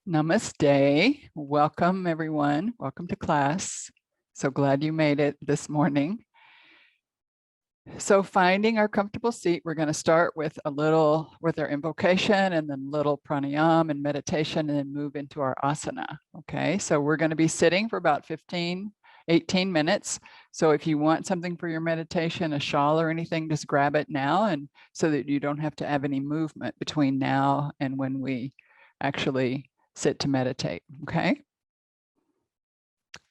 Namaste. Welcome, everyone. Welcome to class. So glad you made it this morning. So finding our comfortable seat, we're going to start with our invocation and then little pranayama and meditation and then move into our asana. Okay, so we're going to be sitting for about 18 minutes. So if you want something for your meditation, a shawl or anything, just grab it now, and so that you don't have to have any movement between now and when we actually sit to meditate. Okay,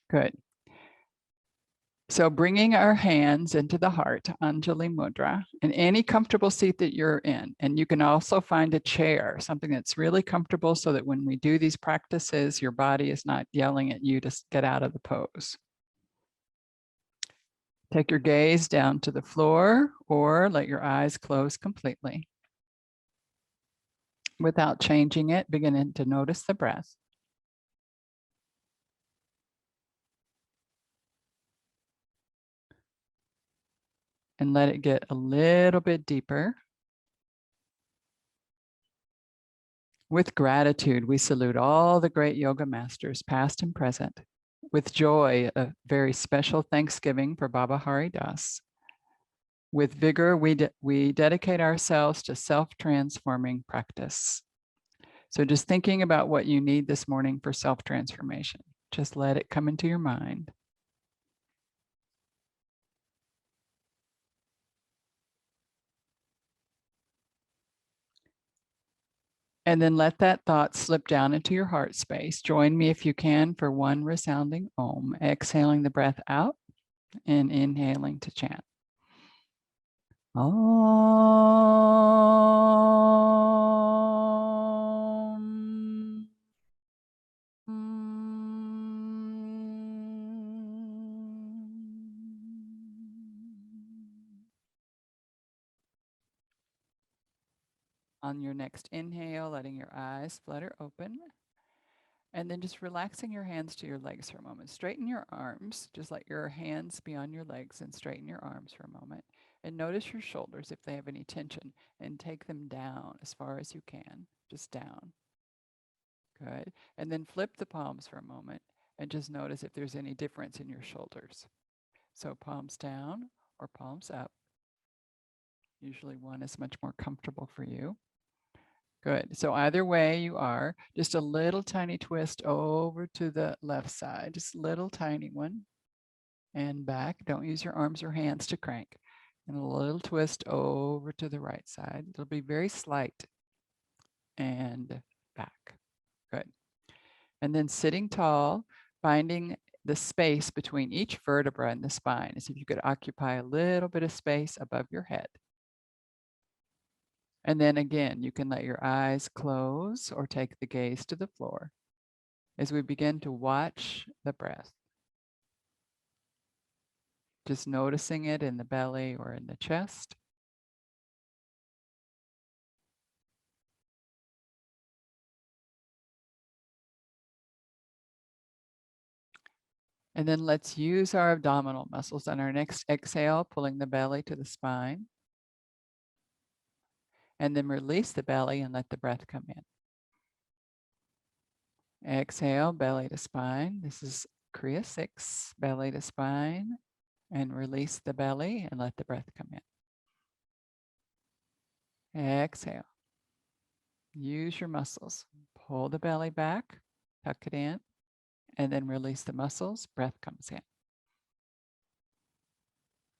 good. So bringing our hands into the heart, Anjali Mudra, in any comfortable seat that you're in. And you can also find a chair, something that's really comfortable, so that when we do these practices, your body is not yelling at you to get out of the pose. Take your gaze down to the floor or let your eyes close completely. Without changing it, beginning to notice the breath. And let it get a little bit deeper. With gratitude, we salute all the great yoga masters, past and present. With joy, a very special thanksgiving for Baba Hari Das. With vigor, we dedicate ourselves to self-transforming practice. So just thinking about what you need this morning for self-transformation. Just let it come into your mind. And then let that thought slip down into your heart space. Join me if you can for one resounding Om, exhaling the breath out and inhaling to chant. Om. On your next inhale, letting your eyes flutter open. And then just relaxing your hands to your legs for a moment. Straighten your arms. Just let your hands be on your legs and straighten your arms for a moment. And notice your shoulders if they have any tension, and take them down as far as you can, just down. Good. And then flip the palms for a moment and just notice if there's any difference in your shoulders. So palms down or palms up. Usually one is much more comfortable for you. Good. So either way you are, just a little tiny twist over to the left side, just a little tiny one, and back. Don't use your arms or hands to crank. And a little twist over to the right side. It'll be very slight, and back. Good. And then sitting tall, finding the space between each vertebra in the spine, as if you could occupy a little bit of space above your head. And then again, you can let your eyes close or take the gaze to the floor as we begin to watch the breath. Just noticing it in the belly or in the chest. And then let's use our abdominal muscles on our next exhale, pulling the belly to the spine. And then release the belly and let the breath come in. Exhale, belly to spine. This is Kriya 6, belly to spine. And release the belly and let the breath come in. Exhale. Use your muscles. Pull the belly back, tuck it in, and then release the muscles. Breath comes in.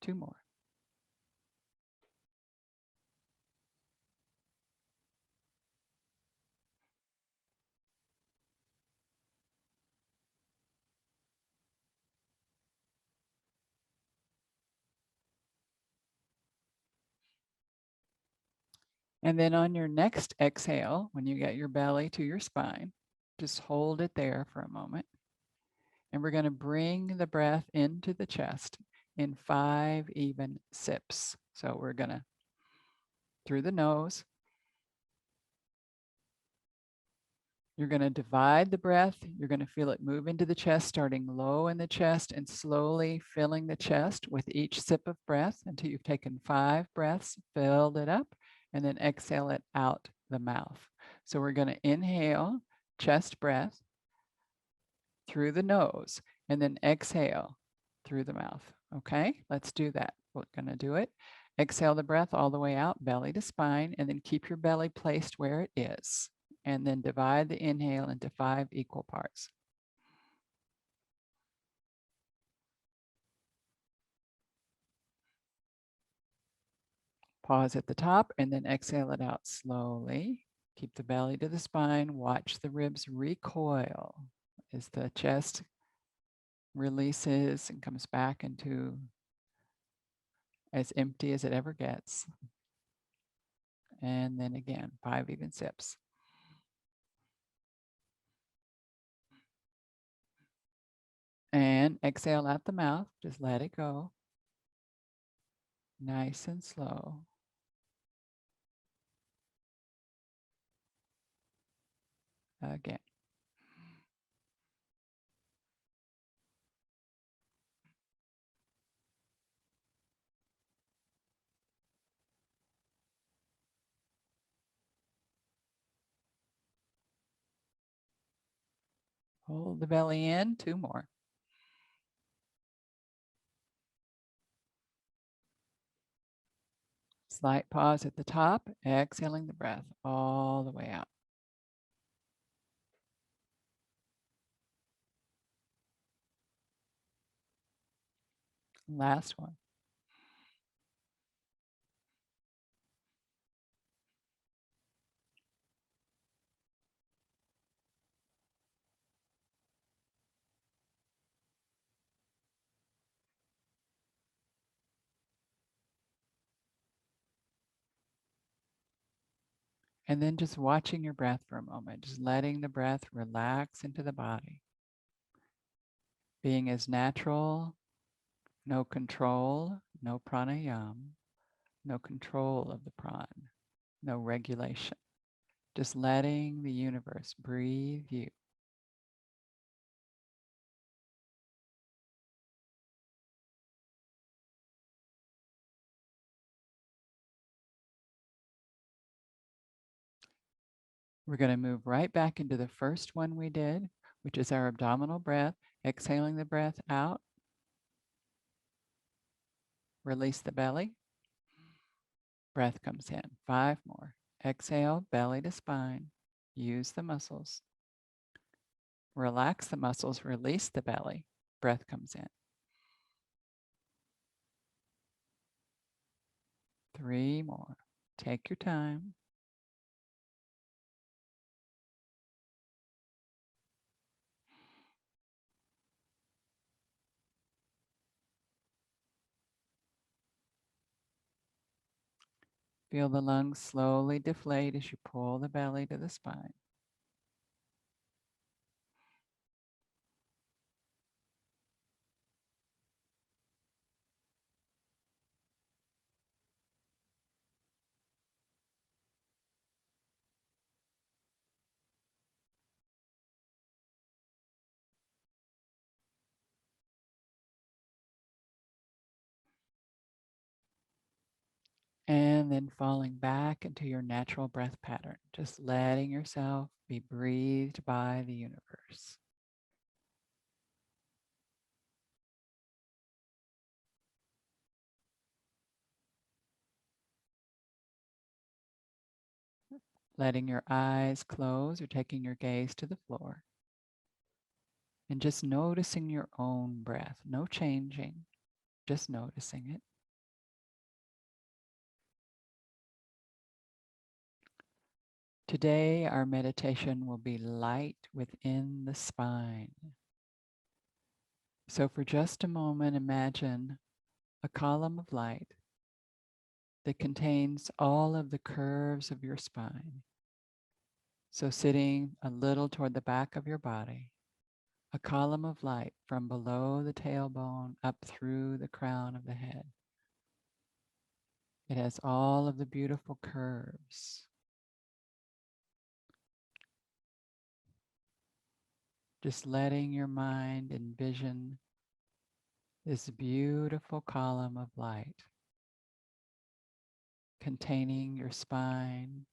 2 more. And then on your next exhale, when you get your belly to your spine, just hold it there for a moment. And we're going to bring the breath into the chest in 5 even sips. So we're going to, through the nose, you're going to divide the breath. You're going to feel it move into the chest, starting low in the chest and slowly filling the chest with each sip of breath until you've taken 5 breaths, filled it up, and then exhale it out the mouth. So we're going to inhale chest breath through the nose, and then exhale through the mouth. Okay, let's do that. We're going to do it. Exhale the breath all the way out, belly to spine, and then keep your belly placed where it is. And then divide the inhale into 5 equal parts. Pause at the top and then exhale it out slowly. Keep the belly to the spine. Watch the ribs recoil as the chest releases and comes back into as empty as it ever gets. And then again, 5 even sips. And exhale out the mouth. Just let it go. Nice and slow. Again. Hold the belly in. 2 more. Slight pause at the top, exhaling the breath all the way out. Last one. And then just watching your breath for a moment, just letting the breath relax into the body. Being as natural, no control, no pranayam, no control of the pran, no regulation. Just letting the universe breathe you. We're going to move right back into the first one we did, which is our abdominal breath. Exhaling the breath out. Release the belly. Breath comes in. 5 more. Exhale, belly to spine. Use the muscles. Relax the muscles, release the belly. Breath comes in. 3 more. Take your time. Feel the lungs slowly deflate as you pull the belly to the spine. And then falling back into your natural breath pattern, just letting yourself be breathed by the universe. Letting your eyes close or taking your gaze to the floor. And just noticing your own breath, no changing, just noticing it. Today, our meditation will be light within the spine. So for just a moment, imagine a column of light that contains all of the curves of your spine. So sitting a little toward the back of your body, a column of light from below the tailbone up through the crown of the head. It has all of the beautiful curves. Just letting your mind envision this beautiful column of light containing your spine,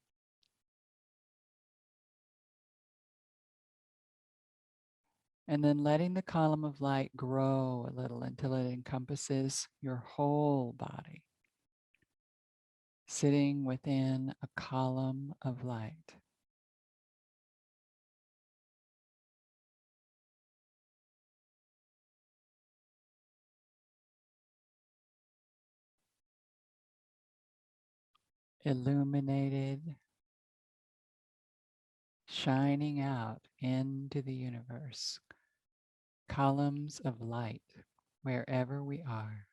And then letting the column of light grow a little until it encompasses your whole body, sitting within a column of light. Illuminated, shining out into the universe, columns of light wherever we are.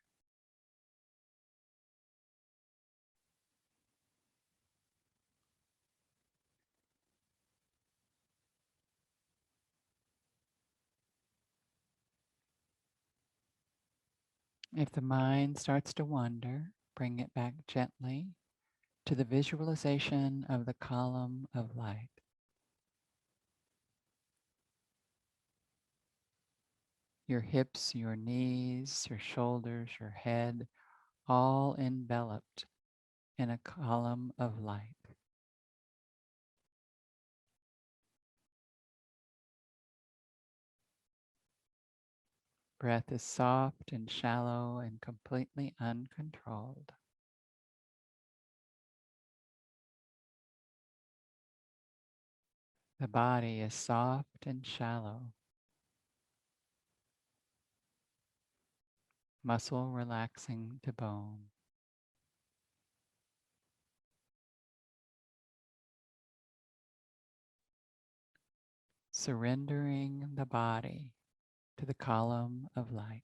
If the mind starts to wander, bring it back gently to the visualization of the column of light. Your hips, your knees, your shoulders, your head, all enveloped in a column of light. Breath is soft and shallow and completely uncontrolled. The body is soft and shallow. Muscle relaxing to bone. Surrendering the body to the column of light.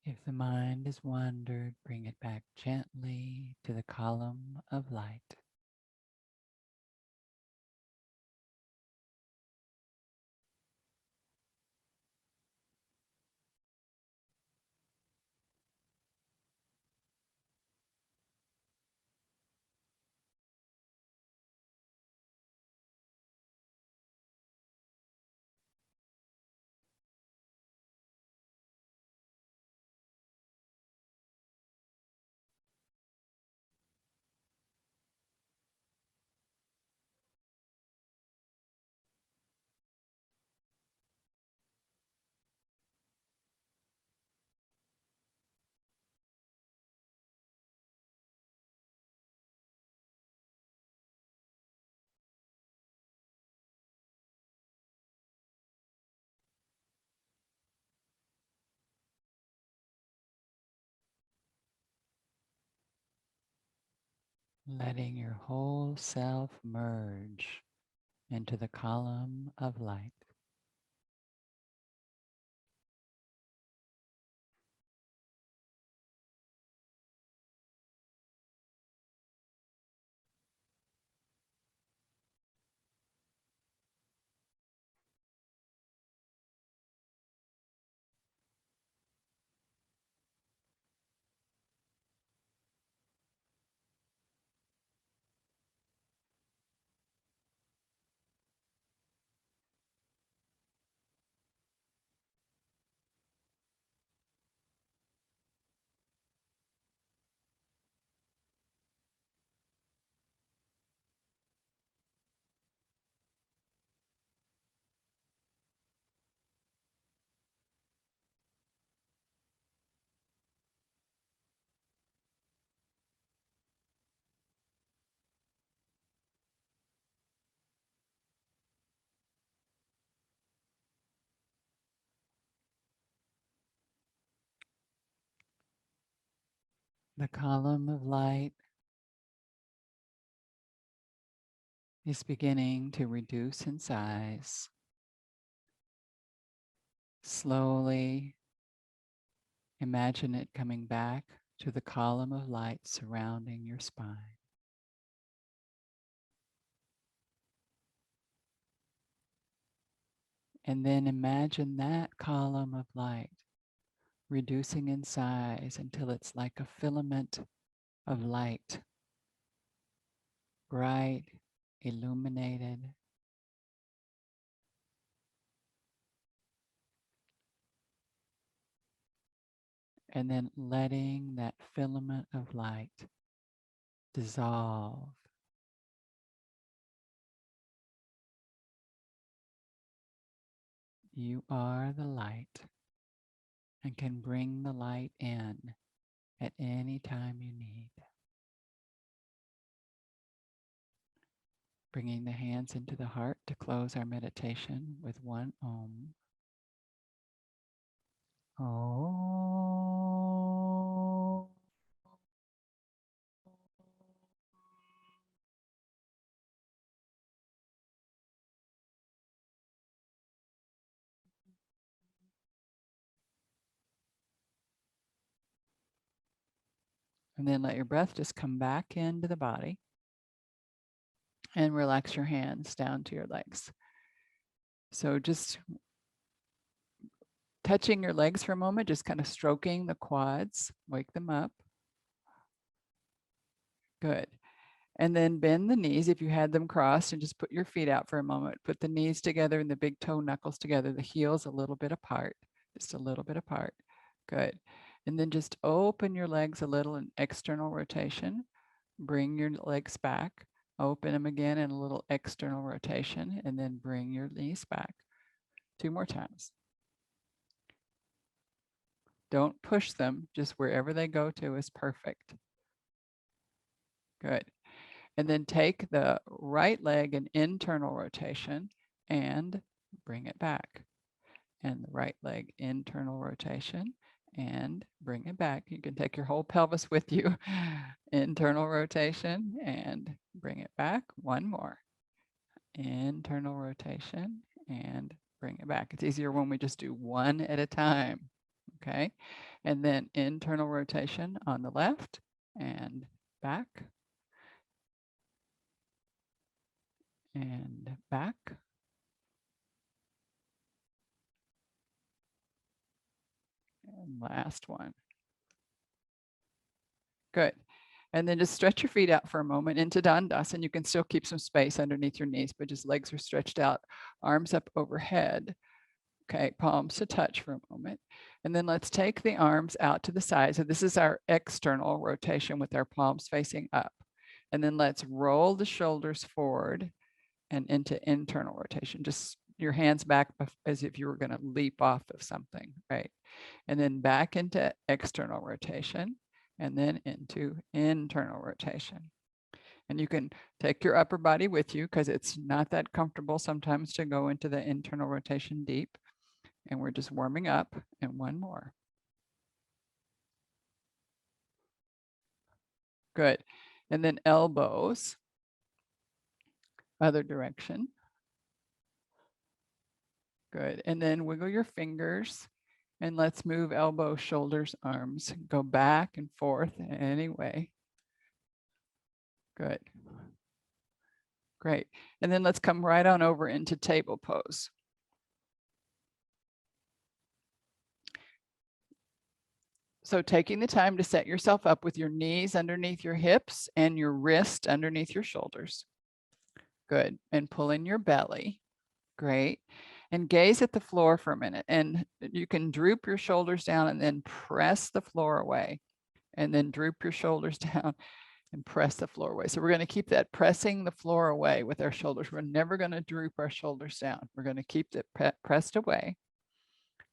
If the mind has wandered, bring it back gently to the column of light. Letting your whole self merge into the column of light. The column of light is beginning to reduce in size. Slowly imagine it coming back to the column of light surrounding your spine. And then imagine that column of light reducing in size until it's like a filament of light, bright, illuminated. And then letting that filament of light dissolve. You are the light and can bring the light in at any time you need. Bringing the hands into the heart to close our meditation with one Om. Om. And then let your breath just come back into the body and relax your hands down to your legs. So just touching your legs for a moment, just kind of stroking the quads, wake them up. Good. And then bend the knees if you had them crossed and just put your feet out for a moment. Put the knees together and the big toe knuckles together, the heels a little bit apart, just a little bit apart. Good. And then just open your legs a little in external rotation. Bring your legs back, open them again in a little external rotation, and then bring your knees back. 2 more times. Don't push them, just wherever they go to is perfect. Good. And then take the right leg in internal rotation and bring it back. And the right leg internal rotation and bring it back. You can take your whole pelvis with you. Internal rotation and bring it back. One more. Internal rotation and bring it back. It's easier when we just do one at a time. Okay. And then internal rotation on the left and back. And back. And last one. Good. And then just stretch your feet out for a moment into Dandasana. You can still keep some space underneath your knees, but just legs are stretched out, arms up overhead. Okay, palms to touch for a moment. And then let's take the arms out to the side. So this is our external rotation with our palms facing up. And then let's roll the shoulders forward and into internal rotation. Just your hands back as if you were going to leap off of something, right? And then back into external rotation and then into internal rotation. And you can take your upper body with you because it's not that comfortable sometimes to go into the internal rotation deep. And we're just warming up, and one more. Good. And then elbows, other direction. Good. And then wiggle your fingers and let's move elbows, shoulders, arms. Go back and forth anyway. Good. Great. And then let's come right on over into table pose. So taking the time to set yourself up with your knees underneath your hips and your wrist underneath your shoulders. Good. And pull in your belly. Great. And gaze at the floor for a minute. And you can droop your shoulders down and then press the floor away. And then droop your shoulders down and press the floor away. So we're going to keep that pressing the floor away with our shoulders. We're never going to droop our shoulders down. We're going to keep it pressed away.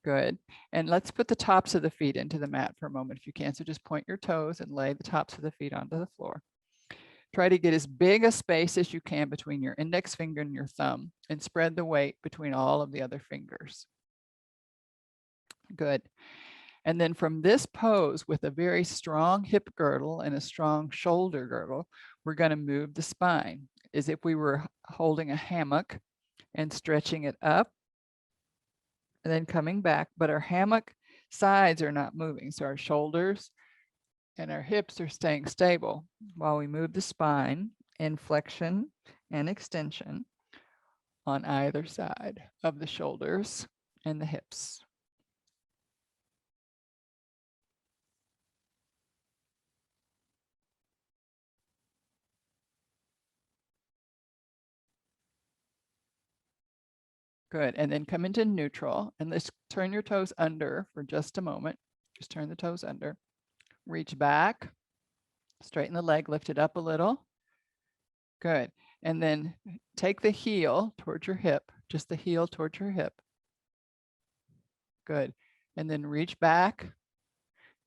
Good. And let's put the tops of the feet into the mat for a moment if you can. So just point your toes and lay the tops of the feet onto the floor. Try to get as big a space as you can between your index finger and your thumb and spread the weight between all of the other fingers. Good. And then from this pose with a very strong hip girdle and a strong shoulder girdle, we're going to move the spine as if we were holding a hammock and stretching it up and then coming back, but our hammock sides are not moving. So our shoulders and our hips are staying stable while we move the spine in flexion and extension on either side of the shoulders and the hips. Good, and then come into neutral, and let's turn your toes under for just a moment. Just turn the toes under. Reach back, straighten the leg, lift it up a little. Good, and then take the heel towards your hip, just the heel towards your hip. Good, and then reach back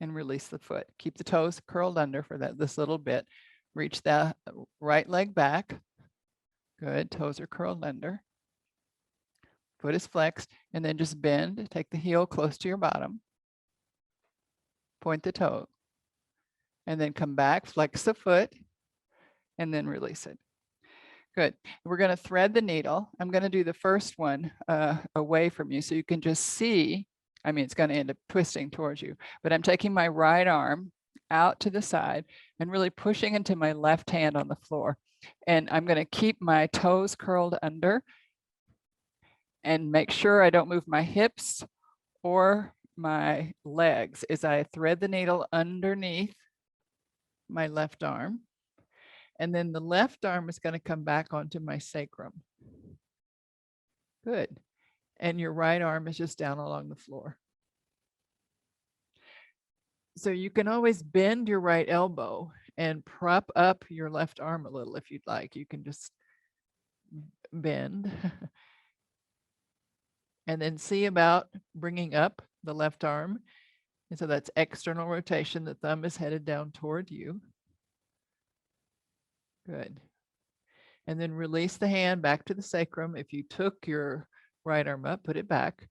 and release the foot. Keep the toes curled under for this little bit. Reach the right leg back. Good, toes are curled under. Foot is flexed, and then just bend, take the heel close to your bottom, point the toe, and then come back, flex the foot, and then release it. Good. We're going to thread the needle. I'm going to do the first one away from you so you can just see. I mean, it's going to end up twisting towards you, but I'm taking my right arm out to the side and really pushing into my left hand on the floor. And I'm going to keep my toes curled under and make sure I don't move my hips or my legs as I thread the needle underneath my left arm. And then the left arm is going to come back onto my sacrum. Good. And your right arm is just down along the floor. So you can always bend your right elbow and prop up your left arm a little if you'd like. You can just bend. And then see about bringing up the left arm. And so that's external rotation. The thumb is headed down toward you. Good. And then release the hand back to the sacrum. If you took your right arm up, put it back.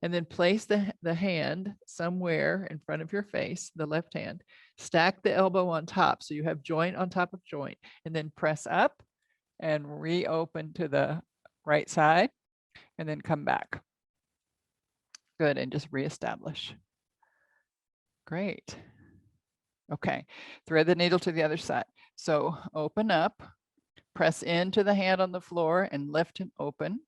And then place the hand somewhere in front of your face, the left hand. Stack the elbow on top so you have joint on top of joint. And then press up and reopen to the right side. And then come back. Good, and just reestablish. Great. Okay, thread the needle to the other side. So open up, press into the hand on the floor and lift and open.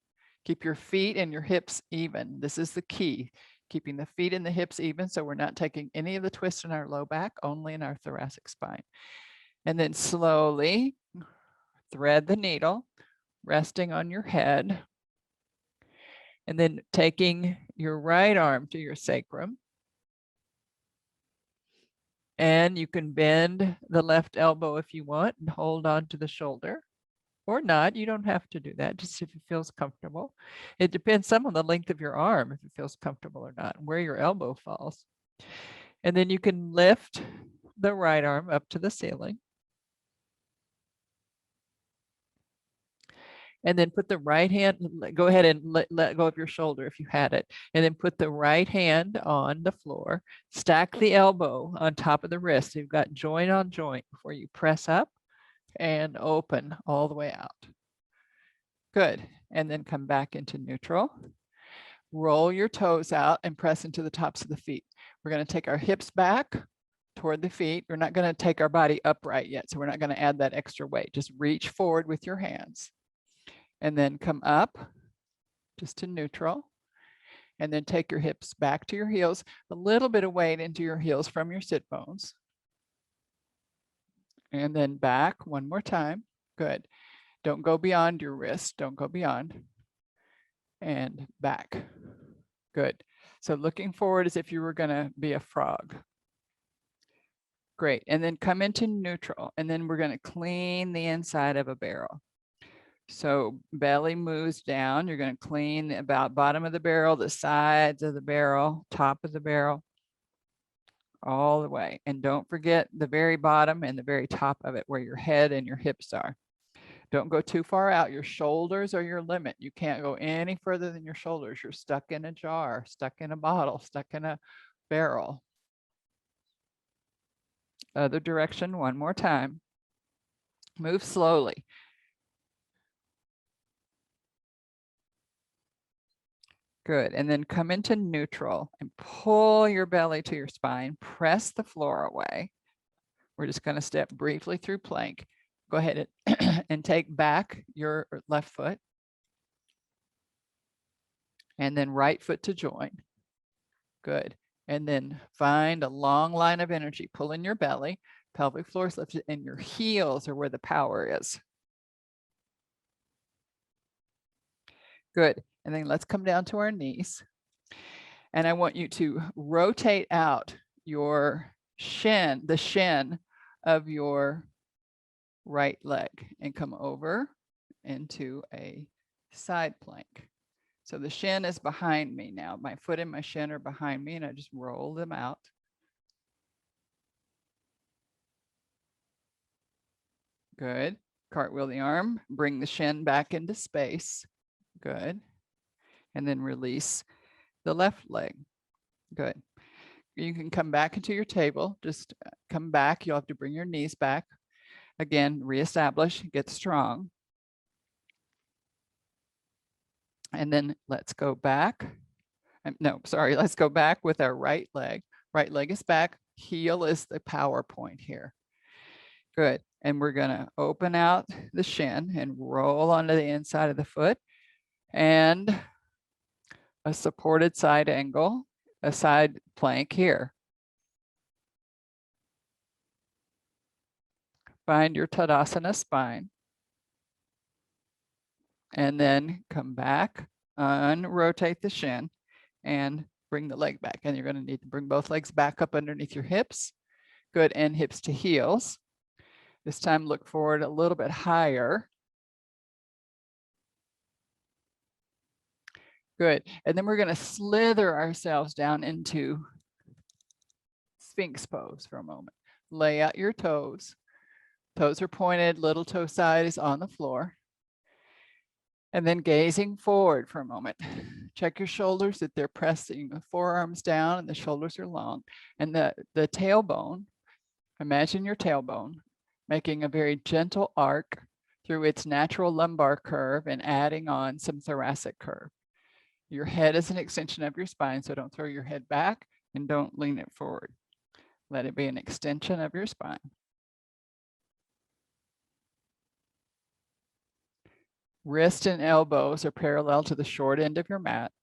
Keep your feet and your hips even. This is the key, keeping the feet and the hips even so we're not taking any of the twist in our low back, only in our thoracic spine. And then slowly thread the needle, resting on your head. And then taking your right arm to your sacrum. And you can bend the left elbow if you want and hold on to the shoulder or not. You don't have to do that, just if it feels comfortable. It depends some on the length of your arm, if it feels comfortable or not, where your elbow falls. And then you can lift the right arm up to the ceiling. And then put the right hand, go ahead and let go of your shoulder if you had it. And then put the right hand on the floor, stack the elbow on top of the wrist. So you've got joint on joint before you press up and open all the way out. Good. And then come back into neutral. Roll your toes out and press into the tops of the feet. We're going to take our hips back toward the feet. We're not going to take our body upright yet, so we're not going to add that extra weight. Just reach forward with your hands. And then come up just to neutral. And then take your hips back to your heels, a little bit of weight into your heels from your sit bones. And then back one more time. Good. Don't go beyond your wrist. Don't go beyond. And back. Good. So looking forward as if you were going to be a frog. Great. And then come into neutral. And then we're going to clean the inside of a barrel. So belly moves down. You're going to clean about bottom of the barrel, the sides of the barrel, top of the barrel, all the way. And don't forget the very bottom and the very top of it where your head and your hips are. Don't go too far out. Your shoulders are your limit. You can't go any further than your shoulders. You're stuck in a jar, stuck in a bottle, stuck in a barrel. Other direction, one more time. Move slowly. Good, and then come into neutral and pull your belly to your spine. Press the floor away. We're just going to step briefly through plank. Go ahead and take back your left foot. And then right foot to join. Good. And then find a long line of energy. Pull in your belly. Pelvic floor is lifted, and your heels are where the power is. Good. And then let's come down to our knees. And I want you to rotate out your shin, the shin of your right leg, and come over into a side plank. So the shin is behind me now. My foot and my shin are behind me, and I just roll them out. Good. Cartwheel the arm, bring the shin back into space. Good. And then release the left leg. Good. You can come back into your table. Just come back. You'll have to bring your knees back. Again, reestablish, get strong. And then let's go back. No, sorry, let's go back with our right leg. Right leg is back. Heel is the power point here. Good. And we're going to open out the shin and roll onto the inside of the foot. And a supported side angle, a side plank here. Find your Tadasana spine. And then come back, unrotate the shin, and bring the leg back. And you're going to need to bring both legs back up underneath your hips. Good. And hips to heels. This time look forward a little bit higher. Good. And then we're going to slither ourselves down into Sphinx pose for a moment. Lay out your toes. Toes are pointed, little toe side is on the floor. And then gazing forward for a moment. Check your shoulders, that they're pressing the forearms down and the shoulders are long. And the tailbone, imagine your tailbone making a very gentle arc through its natural lumbar curve and adding on some thoracic curve. Your head is an extension of your spine, so don't throw your head back and don't lean it forward. Let it be an extension of your spine. Wrist and elbows are parallel to the short end of your mat.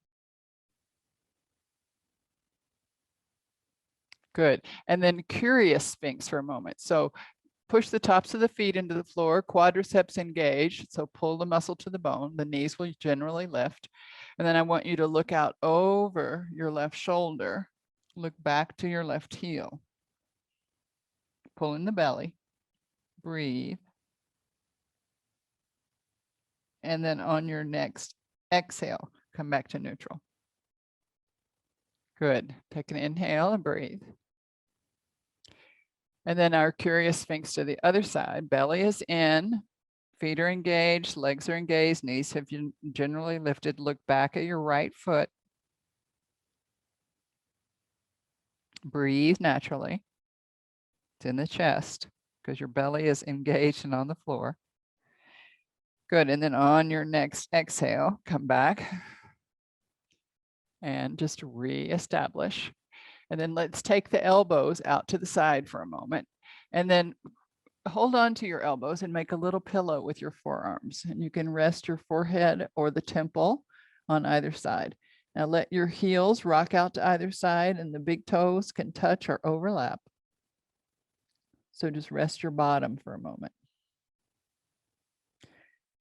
Good. And then curious Sphinx for a moment. So push the tops of the feet into the floor, quadriceps engaged. So pull the muscle to the bone. The knees will generally lift. And then I want you to look out over your left shoulder. Look back to your left heel. Pull in the belly. Breathe. And then on your next exhale, come back to neutral. Good. Take an inhale and breathe. And then our curious Sphinx to the other side. Belly is in, feet are engaged, legs are engaged, knees have generally lifted. Look back at your right foot. Breathe naturally. It's in the chest because your belly is engaged and on the floor. Good. And then on your next exhale, come back and just reestablish. And then let's take the elbows out to the side for a moment. And then hold on to your elbows and make a little pillow with your forearms. And you can rest your forehead or the temple on either side. Now let your heels rock out to either side and the big toes can touch or overlap. So just rest your bottom for a moment.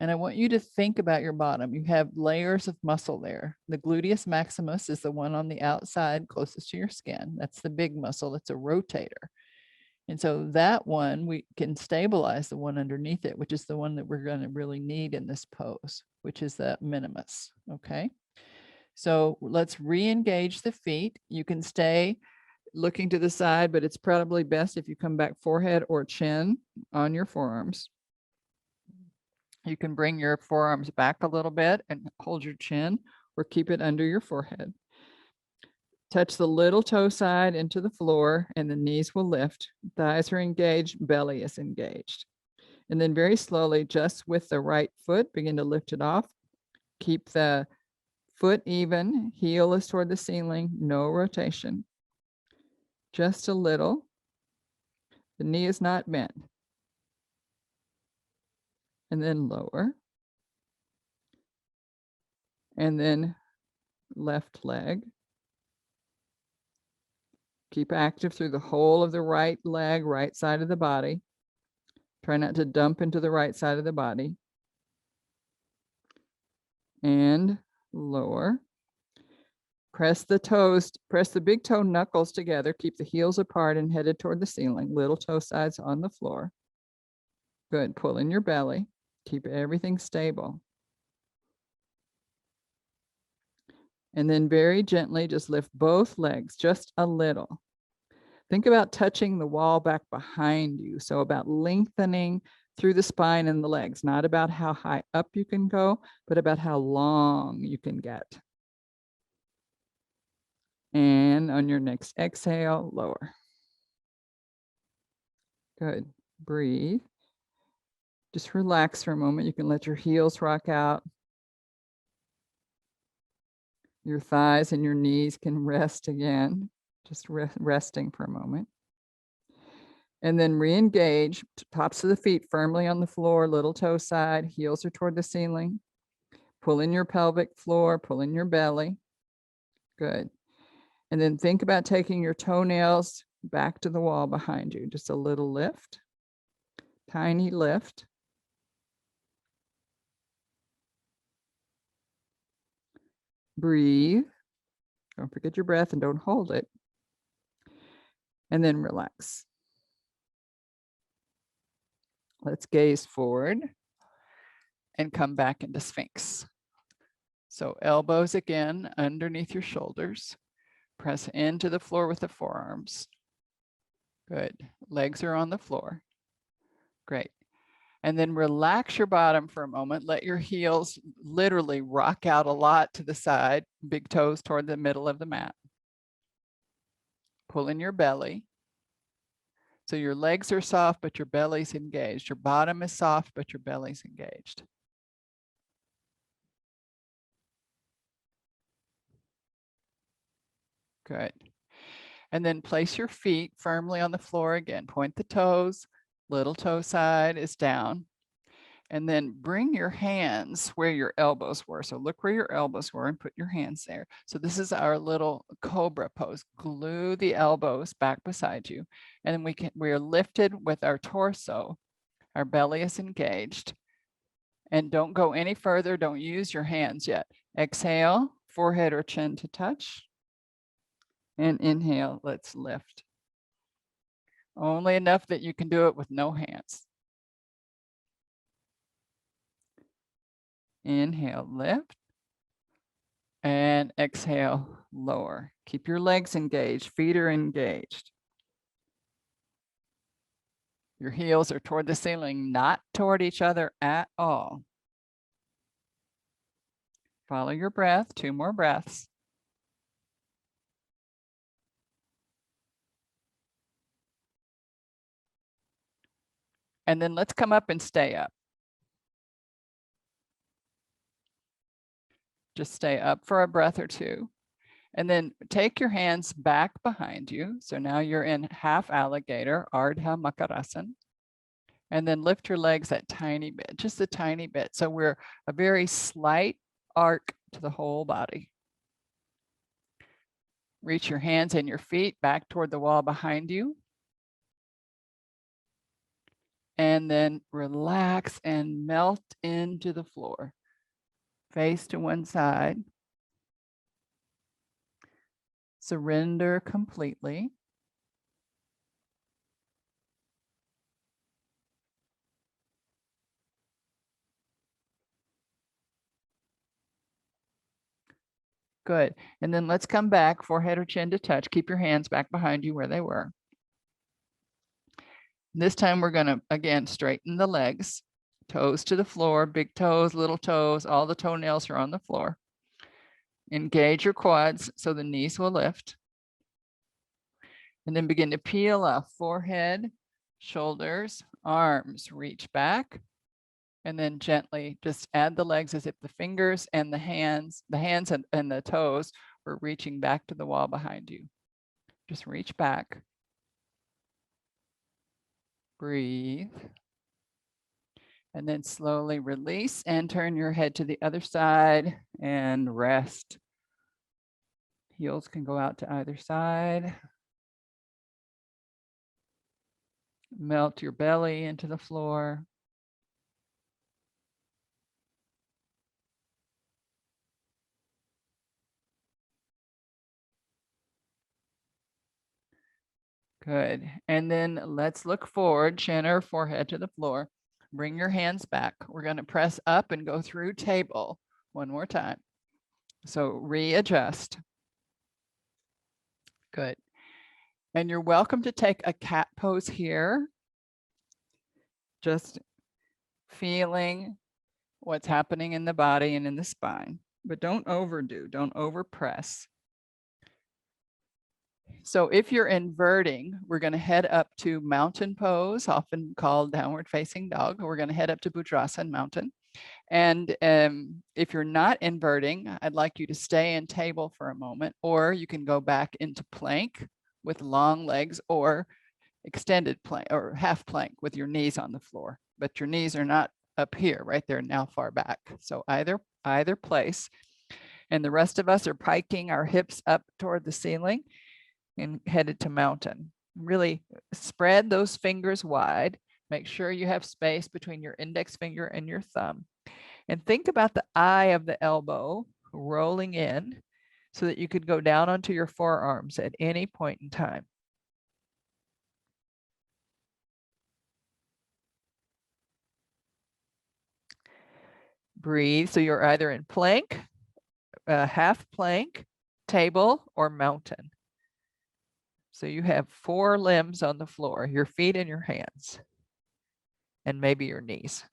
And I want you to think about your bottom. You have layers of muscle there. The gluteus maximus is the one on the outside closest to your skin. That's the big muscle. It's a rotator. And so that one, we can stabilize the one underneath it, which is the one that we're going to really need in this pose, which is the minimus. Okay. So let's re-engage the feet. You can stay looking to the side, but it's probably best if you come back forehead or chin on your forearms. You can bring your forearms back a little bit and hold your chin or keep it under your forehead. Touch the little toe side into the floor and the knees will lift. Thighs are engaged, belly is engaged. And then very slowly, just with the right foot, begin to lift it off. Keep the foot even, heel is toward the ceiling, no rotation. Just a little. The knee is not bent. And then lower. And then left leg. Keep active through the whole of the right leg, right side of the body. Try not to dump into the right side of the body. And lower. Press the toes, press the big toe knuckles together. Keep the heels apart and headed toward the ceiling. Little toe sides on the floor. Good. Pull in your belly. Keep everything stable. And then very gently just lift both legs just a little. Think about touching the wall back behind you. So about lengthening through the spine and the legs, not about how high up you can go, but about how long you can get. And on your next exhale, lower. Good. Breathe. Just relax for a moment. You can let your heels rock out. Your thighs and your knees can rest again. Just resting for a moment. And then re-engage, tops of the feet firmly on the floor, little toe side, heels are toward the ceiling. Pull in your pelvic floor, pull in your belly. Good. And then think about taking your toenails back to the wall behind you. Just a little lift, tiny lift. Breathe. Don't forget your breath and don't hold it. And then relax. Let's gaze forward and come back into Sphinx. So elbows again underneath your shoulders. Press into the floor with the forearms. Good. Legs are on the floor. Great. And then relax your bottom for a moment. Let your heels literally rock out a lot to the side, big toes toward the middle of the mat. Pull in your belly. So your legs are soft, but your belly's engaged. Your bottom is soft, but your belly's engaged. Good. And then place your feet firmly on the floor again. Point the toes, little toe side is down. And then bring your hands where your elbows were. So look where your elbows were and put your hands there. So this is our little Cobra Pose. Glue the elbows back beside you. And then we are lifted with our torso. Our belly is engaged. And don't go any further. Don't use your hands yet. Exhale, forehead or chin to touch. And inhale, let's lift. Only enough that you can do it with no hands. Inhale, lift. And exhale, lower. Keep your legs engaged, feet are engaged. Your heels are toward the ceiling, not toward each other at all. Follow your breath, 2 more breaths. And then let's come up and stay up. Just stay up for a breath or 2. And then take your hands back behind you. So now you're in half alligator, Ardha Makarasan. And then lift your legs that tiny bit, just a tiny bit. So we're a very slight arc to the whole body. Reach your hands and your feet back toward the wall behind you. And then relax and melt into the floor. Face to one side. Surrender completely. Good. And then let's come back, forehead or chin to touch. Keep your hands back behind you where they were. This time we're going to, again, straighten the legs. Toes to the floor, big toes, little toes, all the toenails are on the floor. Engage your quads so the knees will lift. And then begin to peel off forehead, shoulders, arms, reach back. And then gently just add the legs as if the fingers and the hands and the toes were reaching back to the wall behind you. Just reach back. Breathe. And then slowly release and turn your head to the other side and rest. Heels can go out to either side. Melt your belly into the floor. Good. And then let's look forward, chin or forehead to the floor. Bring your hands back. We're going to press up and go through table one more time. So readjust. Good. And you're welcome to take a cat pose here. Just feeling what's happening in the body and in the spine, but don't overdo, don't overpress. So if you're inverting, we're going to head up to mountain pose, often called downward facing dog. We're going to head up to Bujrasana mountain. And if you're not inverting, I'd like you to stay in table for a moment, or you can go back into plank with long legs, or extended plank or half plank with your knees on the floor, but your knees are not up here, right? They're now far back. So either place. And the rest of us are piking our hips up toward the ceiling and headed to mountain. Really spread those fingers wide. Make sure you have space between your index finger and your thumb. And think about the eye of the elbow rolling in so that you could go down onto your forearms at any point in time. Breathe. So you're either in plank, half plank, table, or mountain. So you have 4 limbs on the floor, your feet and your hands, and maybe your knees.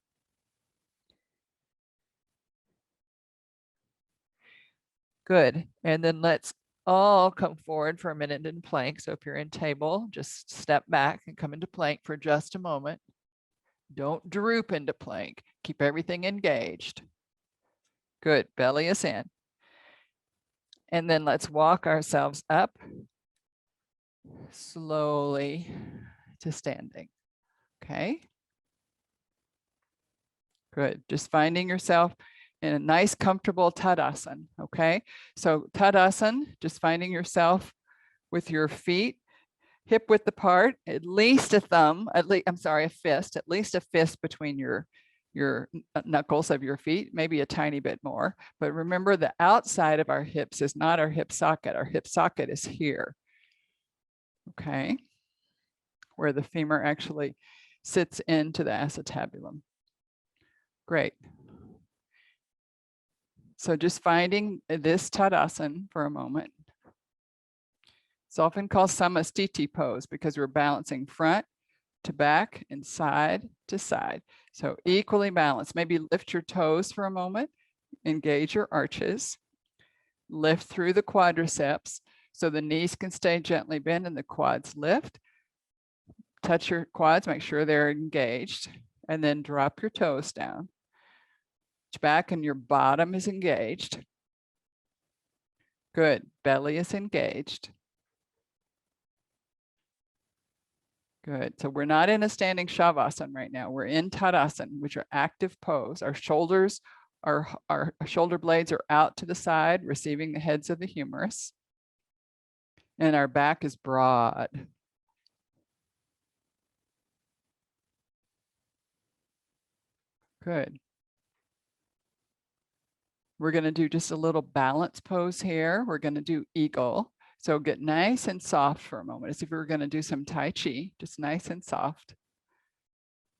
Good. And then let's all come forward for a minute in plank. So if you're in table, just step back and come into plank for just a moment. Don't droop into plank. Keep everything engaged. Good. Belly is in. And then let's walk ourselves up slowly to standing. Okay. Good. Just finding yourself in a nice, comfortable Tadasana. Okay. So Tadasana, just finding yourself with your feet hip width apart, at least a thumb, a fist, at least a fist between your knuckles of your feet, maybe a tiny bit more. But remember, the outside of our hips is not our hip socket. Our hip socket is here. Okay. Where the femur actually sits into the acetabulum. Great. So just finding this Tadasana for a moment. It's often called Samastiti pose because we're balancing front to back and side to side. So equally balanced. Maybe lift your toes for a moment, engage your arches, lift through the quadriceps so the knees can stay gently bent and the quads lift. Touch your quads, make sure they're engaged, and then drop your toes down. Back and your bottom is engaged. Good. Belly is engaged. Good. So we're not in a standing Shavasana right now. We're in Tadasana, which are active pose. Our shoulders, our shoulder blades are out to the side, receiving the heads of the humerus. And our back is broad. Good. We're going to do just a little balance pose here. We're going to do eagle. So get nice and soft for a moment, as if we were going to do some Tai Chi, just nice and soft.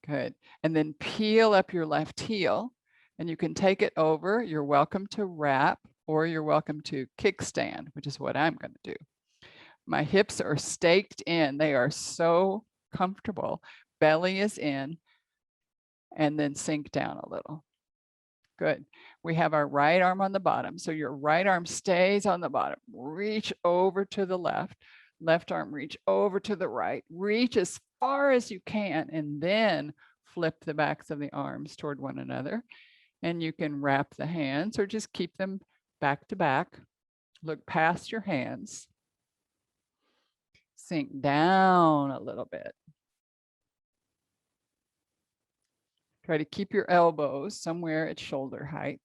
Good. And then peel up your left heel, and you can take it over. You're welcome to wrap, or you're welcome to kickstand, which is what I'm going to do. My hips are staked in. They are so comfortable. Belly is in, and then sink down a little. Good. We have our right arm on the bottom. So your right arm stays on the bottom. Reach over to the left. Left arm reach over to the right. Reach as far as you can and then flip the backs of the arms toward one another. And you can wrap the hands or just keep them back to back. Look past your hands. Sink down a little bit. Try to keep your elbows somewhere at shoulder height.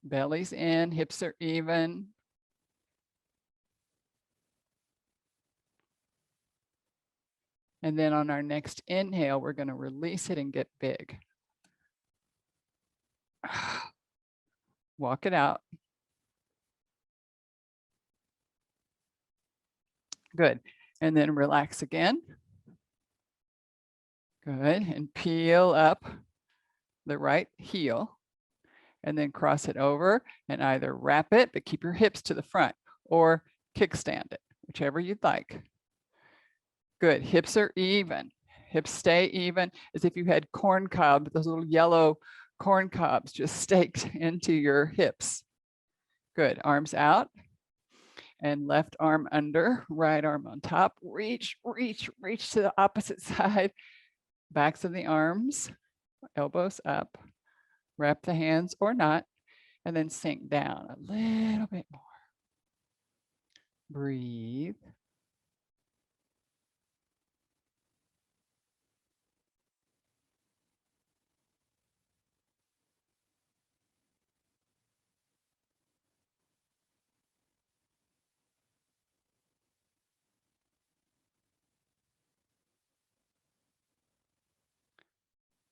Belly's in, hips are even. And then on our next inhale, we're going to release it and get big. Walk it out. Good. And then relax again. Good. And peel up the right heel. And then cross it over and either wrap it, but keep your hips to the front, or kickstand it, whichever you'd like. Good. Hips are even. Hips stay even, as if you had corn cobs, those little yellow corn cobs just staked into your hips. Good. Arms out. And left arm under, right arm on top. Reach, reach, reach to the opposite side. Backs of the arms, elbows up. Wrap the hands or not, and then sink down a little bit more. Breathe.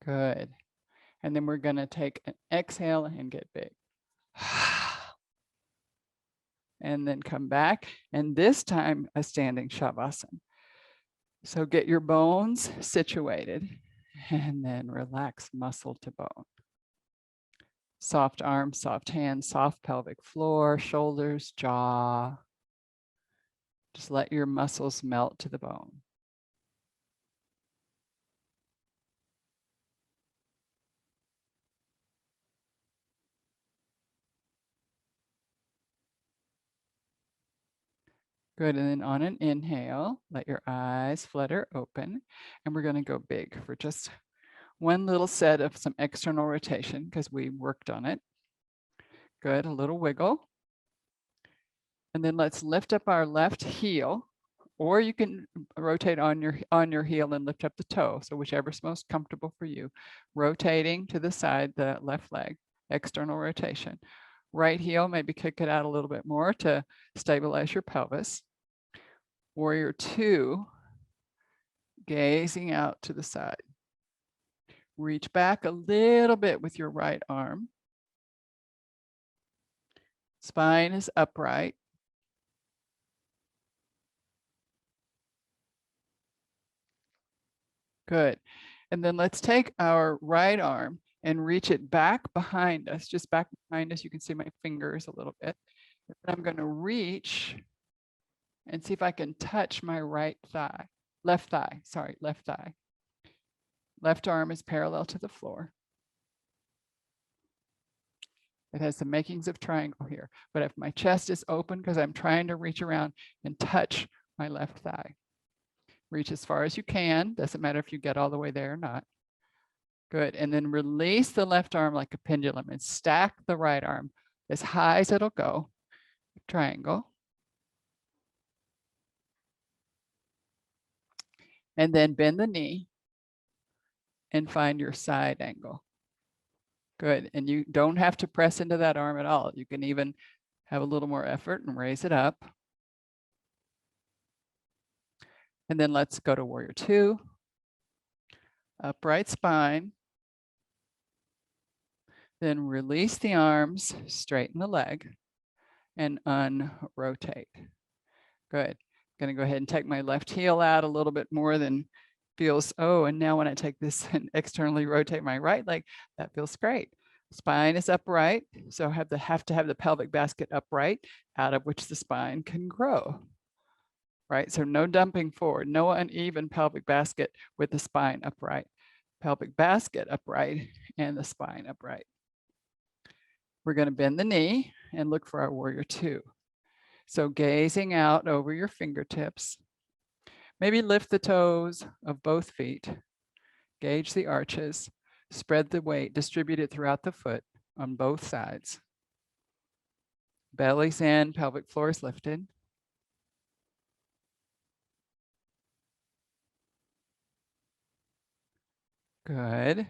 Good. And then we're going to take an exhale and get big. And then come back. And this time, a standing Shavasana. So get your bones situated and then relax muscle to bone. Soft arms, soft hands, soft pelvic floor, shoulders, jaw. Just let your muscles melt to the bone. Good, and then on an inhale, let your eyes flutter open, and we're going to go big for just one little set of some external rotation because we worked on it. Good, a little wiggle. And then let's lift up our left heel, or you can rotate on your heel and lift up the toe, so whichever's most comfortable for you. Rotating to the side, the left leg, external rotation. Right heel, maybe kick it out a little bit more to stabilize your pelvis. Warrior two, gazing out to the side. Reach back a little bit with your right arm. Spine is upright. Good. And then let's take our right arm and reach it back behind us, just back behind us. You can see my fingers a little bit. I'm going to reach and see if I can touch my left thigh. Left thigh. Left arm is parallel to the floor. It has the makings of triangle here, but if my chest is open because I'm trying to reach around and touch my left thigh. Reach as far as you can. Doesn't matter if you get all the way there or not. Good. And then release the left arm like a pendulum and stack the right arm as high as it'll go. Triangle. And then bend the knee and find your side angle. Good. And you don't have to press into that arm at all. You can even have a little more effort and raise it up. And then let's go to warrior two. Upright spine. Then release the arms, straighten the leg, and unrotate. Good. Going to go ahead and take my left heel out a little bit more than feels. Oh, and now when I take this and externally rotate my right leg, that feels great. Spine is upright, so I have to have the pelvic basket upright, out of which the spine can grow. Right, so no dumping forward, no uneven pelvic basket with the spine upright. Pelvic basket upright and the spine upright. We're going to bend the knee and look for our warrior two. So gazing out over your fingertips. Maybe lift the toes of both feet. Gauge the arches. Spread the weight, distribute it throughout the foot on both sides. Belly's in, pelvic floor is lifted. Good.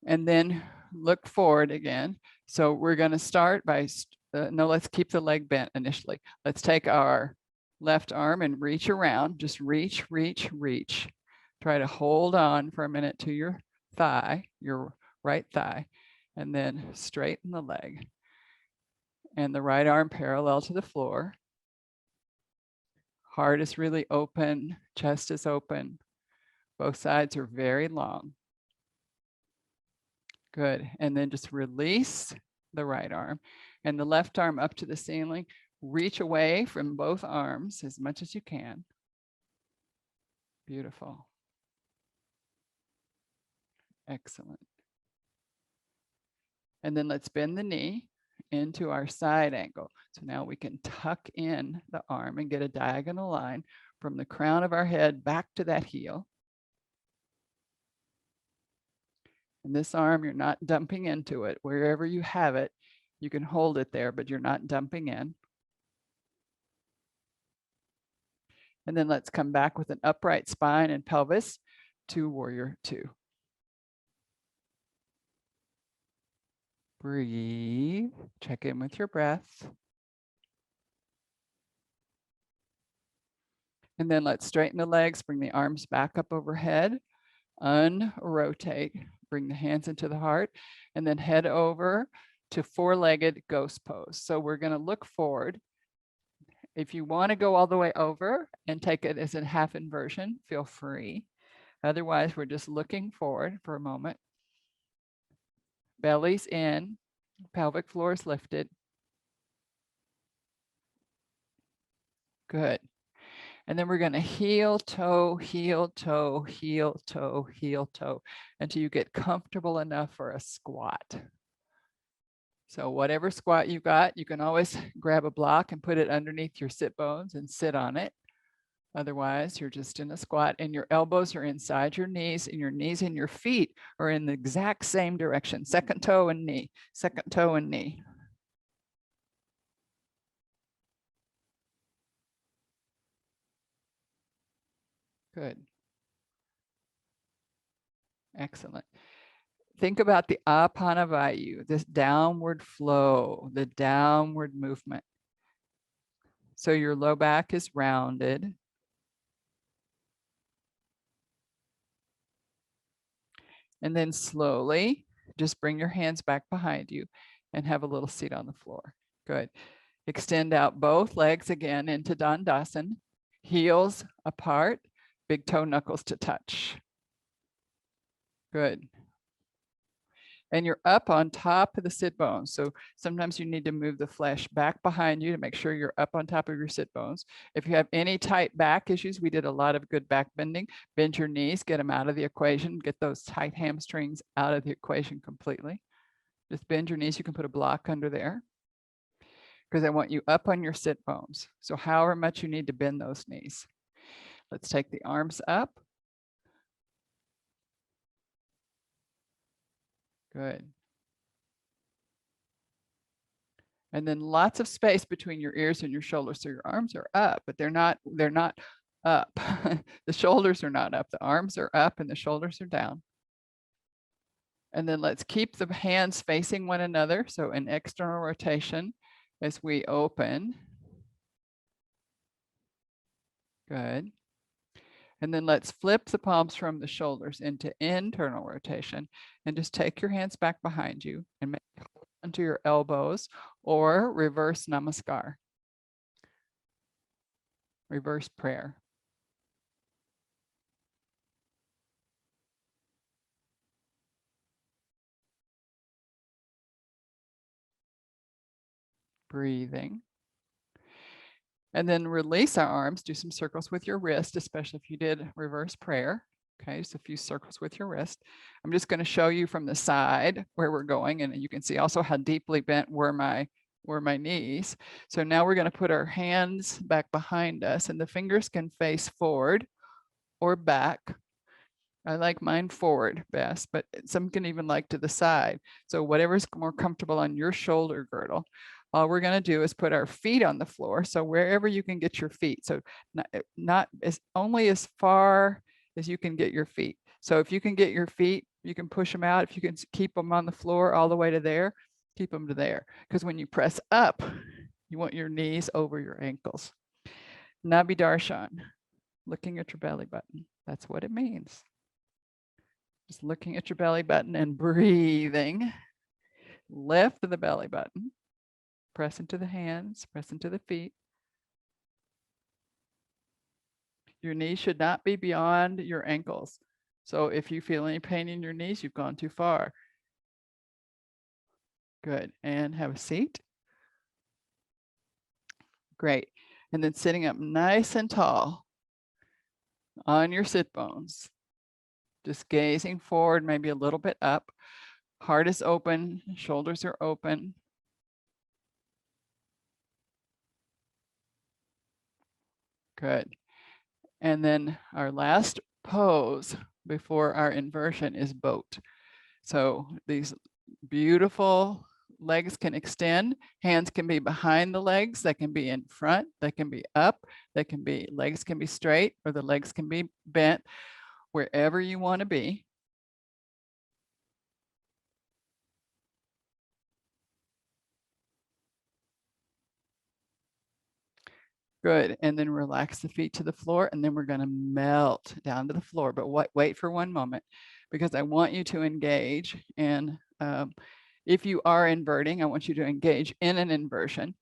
And then look forward again. So we're going to start by, no, let's keep the leg bent initially. Let's take our left arm and reach around. Just reach, reach, reach. Try to hold on for a minute to your thigh, your right thigh, and then straighten the leg. And the right arm parallel to the floor. Heart is really open, chest is open. Both sides are very long. Good. And then just release the right arm and the left arm up to the ceiling. Reach away from both arms as much as you can. Beautiful. Excellent. And then let's bend the knee into our side angle. So now we can tuck in the arm and get a diagonal line from the crown of our head back to that heel. And this arm, you're not dumping into it. Wherever you have it, you can hold it there, but you're not dumping in. And then let's come back with an upright spine and pelvis to warrior two. Breathe, check in with your breath. And then let's straighten the legs, bring the arms back up overhead, unrotate, bring the hands into the heart, and then head over to four-legged ghost pose. So we're going to look forward. If you want to go all the way over and take it as a half inversion, feel free. Otherwise, we're just looking forward for a moment. Belly's in, pelvic floor is lifted. Good. And then we're going to heel, toe, heel, toe, heel, toe, heel, toe, until you get comfortable enough for a squat. So whatever squat you got, you can always grab a block and put it underneath your sit bones and sit on it. Otherwise, you're just in a squat and your elbows are inside your knees and your feet are in the exact same direction. Second toe and knee, second toe and knee. Good. Excellent. Think about the Apana Vayu, this downward flow, the downward movement. So your low back is rounded. And then slowly, just bring your hands back behind you and have a little seat on the floor. Good. Extend out both legs again into Tadasana, heels apart, big toe knuckles to touch. Good. And you're up on top of the sit bones. So sometimes you need to move the flesh back behind you to make sure you're up on top of your sit bones. If you have any tight back issues, we did a lot of good back bending. Bend your knees, get them out of the equation, get those tight hamstrings out of the equation completely. Just bend your knees. You can put a block under there because I want you up on your sit bones. So however much you need to bend those knees. Let's take the arms up. Good. And then lots of space between your ears and your shoulders. So your arms are up, but they're not up. The shoulders are not up. The arms are up and the shoulders are down. And then let's keep the hands facing one another. So an external rotation as we open. Good. And then let's flip the palms from the shoulders into internal rotation and just take your hands back behind you and make hold onto your elbows or reverse namaskar. Reverse prayer. Breathing. And then release our arms, do some circles with your wrist, especially if you did reverse prayer. Okay, just a few circles with your wrist. I'm just going to show you from the side where we're going, and you can see also how deeply bent were my or my knees. So now we're going to put our hands back behind us, and the fingers can face forward or back. I like mine forward best, but some can even like to the side. So whatever's more comfortable on your shoulder girdle. All we're going to do is put our feet on the floor. So wherever you can get your feet. So not as only as far as you can get your feet. So if you can get your feet, you can push them out. If you can keep them on the floor all the way to there, keep them to there. Because when you press up, you want your knees over your ankles. Nabi Darshan, looking at your belly button. That's what it means. Just looking at your belly button and breathing. Lift the belly button. Press into the hands, press into the feet. Your knees should not be beyond your ankles. So if you feel any pain in your knees, you've gone too far. Good. And have a seat. Great. And then sitting up nice and tall on your sit bones. Just gazing forward, maybe a little bit up. Heart is open, shoulders are open. Good. And then our last pose before our inversion is boat. So these beautiful legs can extend, hands can be behind the legs, they can be in front, they can be up, legs can be straight, or the legs can be bent, wherever you want to be. Good, and then relax the feet to the floor, and then we're going to melt down to the floor. But wait for one moment, because I want you to engage. And if you are inverting, I want you to engage in an inversion.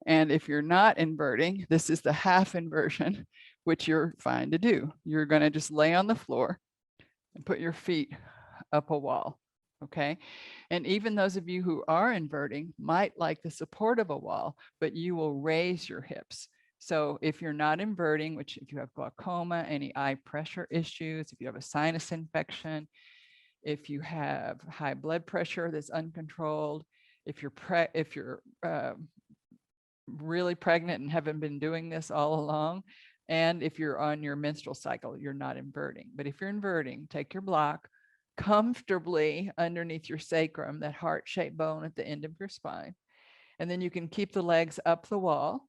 And if you're not inverting, this is the half inversion, which you're fine to do. You're going to just lay on the floor and put your feet up a wall. Okay. And even those of you who are inverting might like the support of a wall, but you will raise your hips. So if you're not inverting, which if you have glaucoma, any eye pressure issues, if you have a sinus infection, if you have high blood pressure that's uncontrolled, if you're really pregnant and haven't been doing this all along, and if you're on your menstrual cycle, you're not inverting. But if you're inverting, take your block comfortably underneath your sacrum, that heart-shaped bone at the end of your spine. And then you can keep the legs up the wall.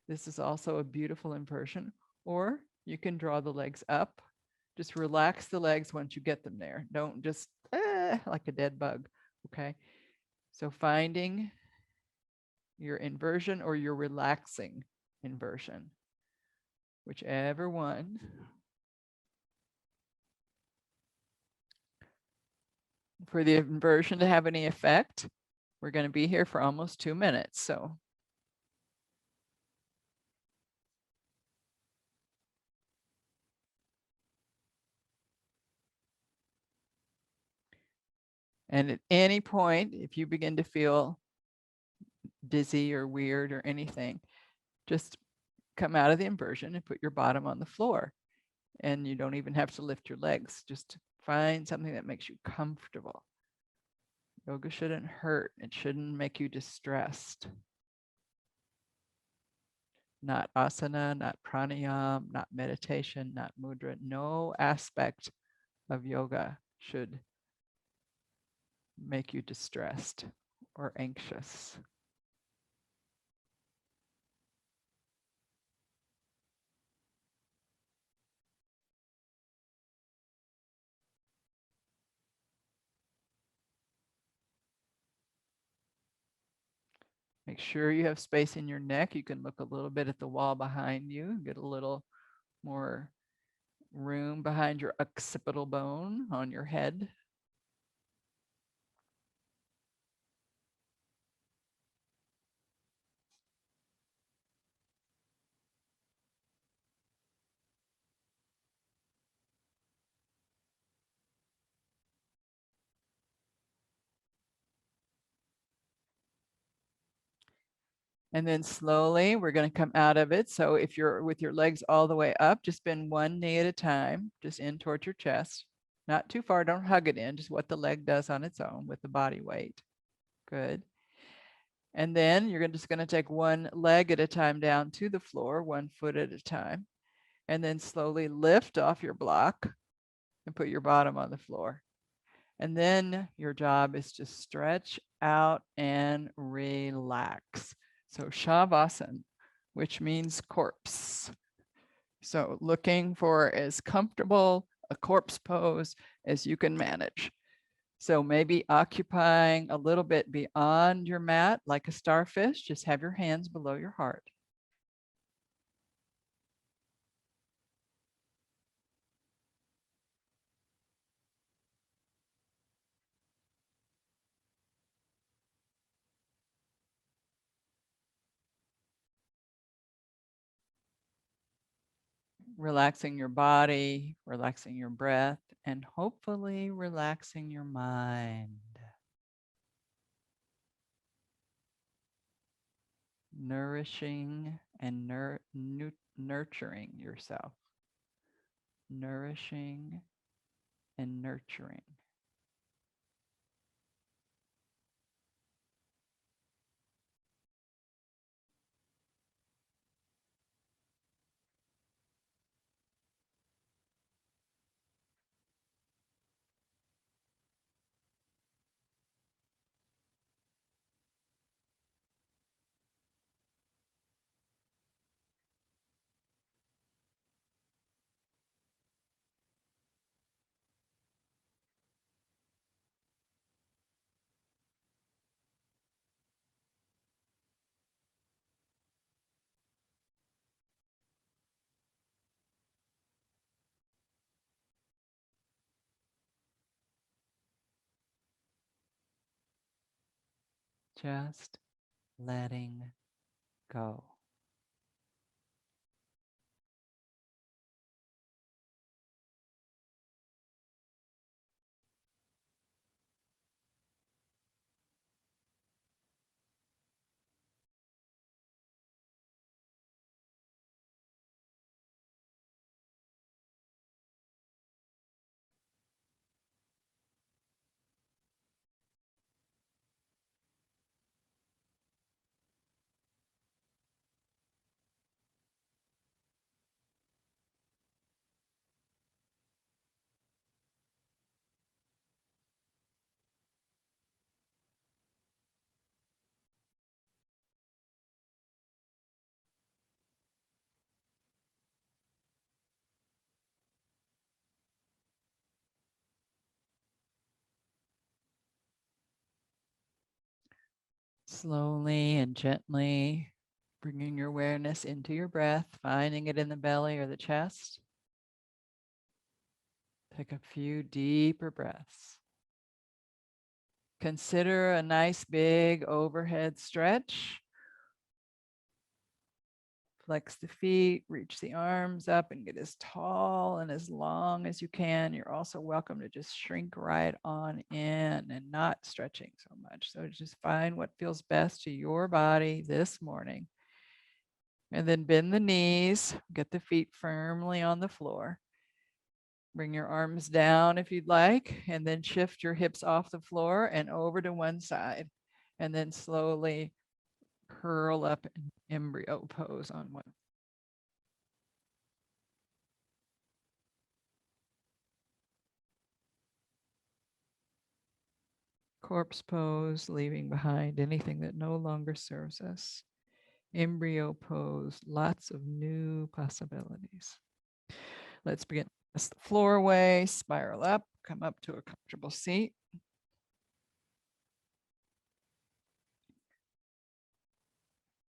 This is also a beautiful inversion. Or you can draw the legs up. Just relax the legs once you get them there. Don't just like a dead bug, okay? So finding your inversion or your relaxing inversion, whichever one. For the inversion to have any effect, we're going to be here for almost 2 minutes. So and at any point, if you begin to feel dizzy or weird or anything, just come out of the inversion and put your bottom on the floor. And you don't even have to lift your legs. Just find something that makes you comfortable. Yoga shouldn't hurt. It shouldn't make you distressed. Not asana, not pranayama, not meditation, not mudra. No aspect of yoga should make you distressed or anxious. Make sure you have space in your neck. You can look a little bit at the wall behind you, get a little more room behind your occipital bone on your head. And then slowly we're going to come out of it. So if you're with your legs all the way up, just bend one knee at a time, just in towards your chest. Not too far, don't hug it in, just what the leg does on its own with the body weight. Good. And then you're just going to take one leg at a time down to the floor, 1 foot at a time, and then slowly lift off your block and put your bottom on the floor. And then your job is to stretch out and relax. So Shavasana, which means corpse. So looking for as comfortable a corpse pose as you can manage. So maybe occupying a little bit beyond your mat, like a starfish, just have your hands below your heart. Relaxing your body, relaxing your breath, and hopefully relaxing your mind. Nourishing and nurturing yourself. Nourishing and nurturing. Just letting go. Slowly and gently bringing your awareness into your breath, finding it in the belly or the chest. Take a few deeper breaths. Consider a nice big overhead stretch. Flex the feet, reach the arms up and get as tall and as long as you can. You're also welcome to just shrink right on in and not stretching so much. So just find what feels best to your body this morning. And then bend the knees, get the feet firmly on the floor. Bring your arms down if you'd like, and then shift your hips off the floor and over to one side. And then slowly curl up in embryo pose on one. Corpse pose, leaving behind anything that no longer serves us. Embryo pose, lots of new possibilities. Let's begin. Press the floor away, spiral up, come up to a comfortable seat.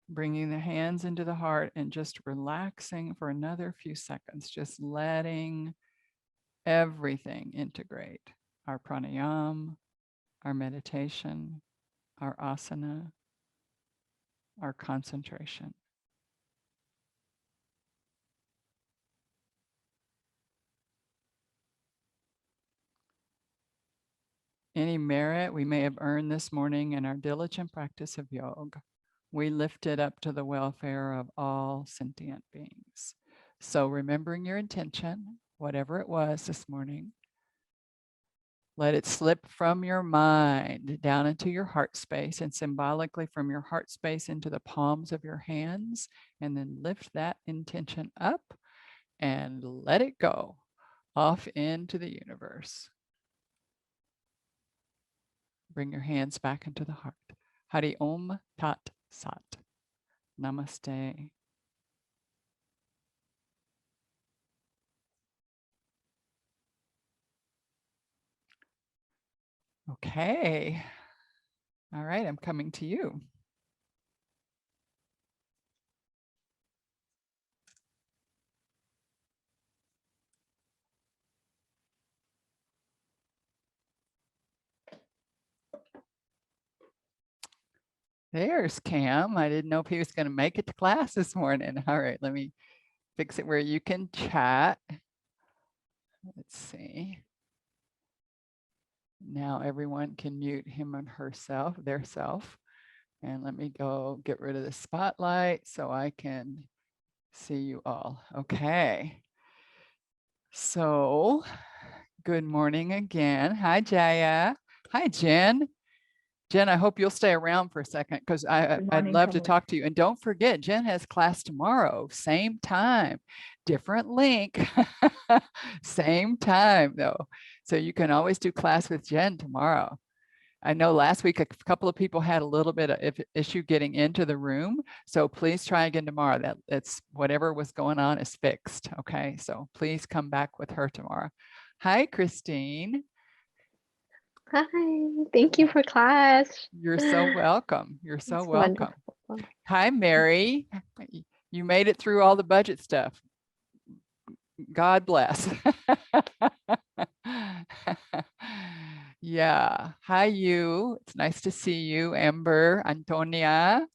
Bringing the hands into the heart and just relaxing for another few seconds, just letting everything integrate. Our pranayama, our meditation, our asana, our concentration. Any merit we may have earned this morning in our diligent practice of yoga, we lift it up to the welfare of all sentient beings. So remembering your intention, whatever it was this morning, Let it slip from your mind down into your heart space, and symbolically from your heart space into the palms of your hands, and then lift that intention up and let it go off into the universe. Bring your hands back into the heart. Hari Om Tat Sat. Namaste. Okay. All right, I'm coming to you. There's Cam. I didn't know if he was going to make it to class this morning. All right, let me fix it where you can chat. Let's see. Now everyone can mute him and herself, their self. And let me go get rid of the spotlight so I can see you all. Okay. So good morning again. Hi, Jaya. Hi, Jen. Jen, I hope you'll stay around for a second because I'd love to talk to you. And don't forget, Jen has class tomorrow, same time, different link, same time though. So you can always do class with Jen tomorrow. I know last week a couple of people had a little bit of issue getting into the room. So please try again tomorrow. That's whatever was going on is fixed. Okay, so please come back with her tomorrow. Hi, Christine. Hi, thank you for class. You're so welcome. You're so It's welcome. wonderful. Hi, Mary. You made it through all the budget stuff. God bless. Yeah. Hi, you. It's nice to see you, Amber, Antonia.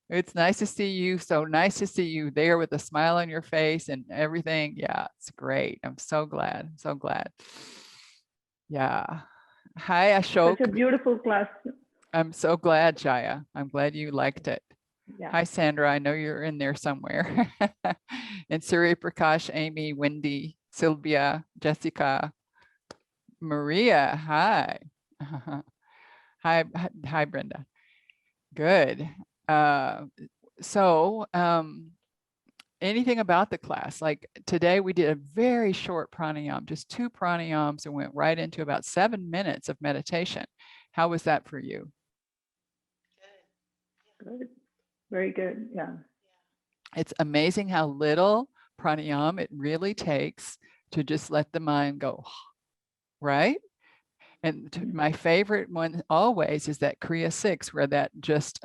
It's nice to see you. So nice to see you there with a smile on your face and everything. Yeah, it's great. I'm so glad. So glad. Yeah. Hi, Ashok. Such a beautiful class. I'm so glad, Jaya. I'm glad you liked it. Yeah. Hi, Sandra. I know you're in there somewhere. And Surya Prakash, Amy, Wendy, Sylvia, Jessica, Maria. Hi. Hi, Brenda. Good. So anything about the class? Like today we did a very short pranayam, just 2 pranayams, and went right into about 7 minutes of meditation. How was that for you? Good. Very good. Yeah. It's amazing how little pranayam it really takes to just let the mind go, right? And my favorite one always is that Kriya 6, where that just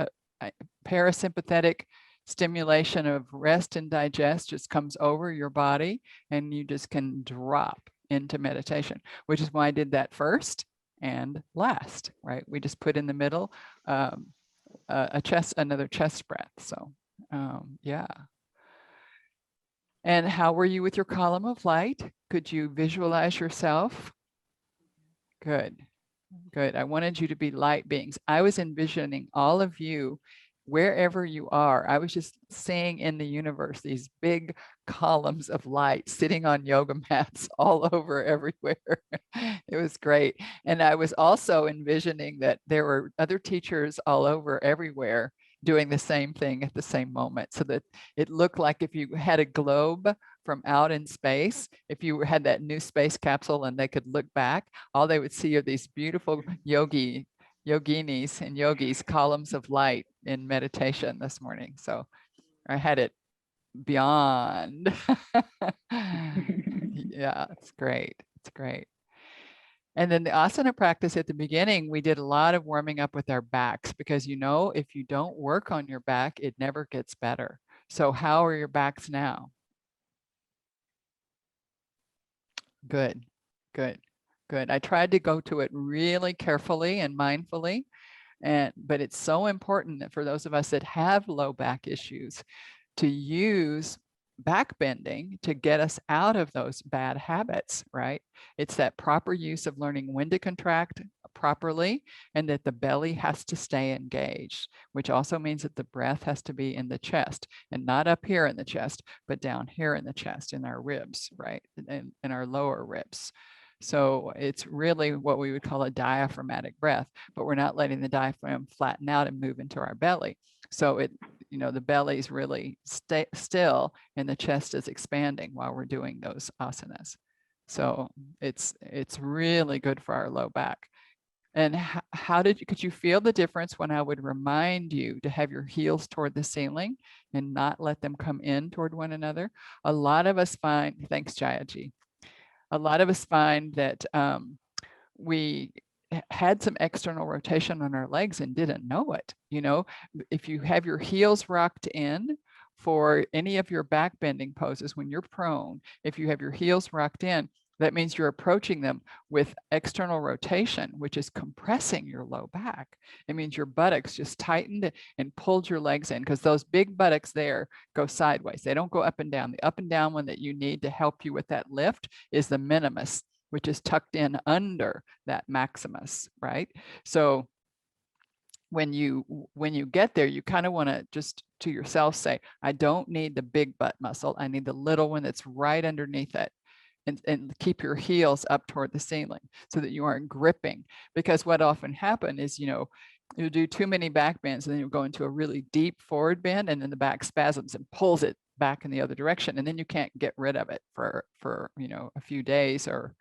parasympathetic stimulation of rest and digest just comes over your body and you just can drop into meditation, which is why I did that first and last, right? We just put in the middle another chest breath. So yeah. And how were you with your column of light? Could you visualize yourself? Good, good. I wanted you to be light beings. I was envisioning all of you, wherever you are. I was just seeing in the universe these big columns of light sitting on yoga mats all over everywhere. It was great. And I was also envisioning that there were other teachers all over everywhere doing the same thing at the same moment, so that it looked like if you had a globe from out in space, if you had that new space capsule and they could look back, all they would see are these beautiful yoginis and yogis, columns of light in meditation this morning. So I had it beyond. Yeah, it's great. It's great. And then the asana practice at the beginning, we did a lot of warming up with our backs because, you know, if you don't work on your back, it never gets better. So how are your backs now? Good, good, good. I tried to go to it really carefully and mindfully, but it's so important that for those of us that have low back issues to use back bending to get us out of those bad habits, right? It's that proper use of learning when to contract properly and that the belly has to stay engaged, which also means that the breath has to be in the chest and not up here in the chest, but down here in the chest, in our ribs, right? In our lower ribs. So it's really what we would call a diaphragmatic breath, but we're not letting the diaphragm flatten out and move into our belly. So it, you know, the belly is really still and the chest is expanding while we're doing those asanas. So it's really good for our low back. And how could you feel the difference when I would remind you to have your heels toward the ceiling and not let them come in toward one another? A lot of us find, thanks Jayaji, a lot of us find that we had some external rotation on our legs and didn't know it. You know, if you have your heels rocked in for any of your back bending poses when you're prone, if you have your heels rocked in, that means you're approaching them with external rotation, which is compressing your low back. It means your buttocks just tightened and pulled your legs in, because those big buttocks there go sideways. They don't go up and down. The up and down one that you need to help you with that lift is the minimus, which is tucked in under that maximus, right? So when you get there, you kind of want to just to yourself say, I don't need the big butt muscle. I need the little one that's right underneath it. And keep your heels up toward the ceiling so that you aren't gripping. Because what often happens is, you know, you'll do too many back bends and then you'll go into a really deep forward bend, and then the back spasms and pulls it back in the other direction. And then you can't get rid of it for you know, a few days or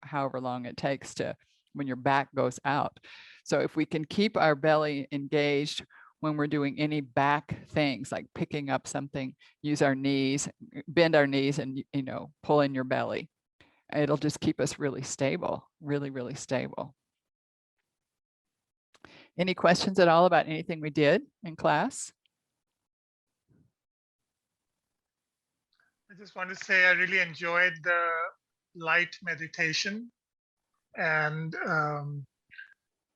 however long it takes to when your back goes out. So if we can keep our belly engaged when we're doing any back things like picking up something, use our knees, bend our knees and, you know, pull in your belly. It'll just keep us really stable, really, really stable. Any questions at all about anything we did in class? I just want to say I really enjoyed the light meditation, and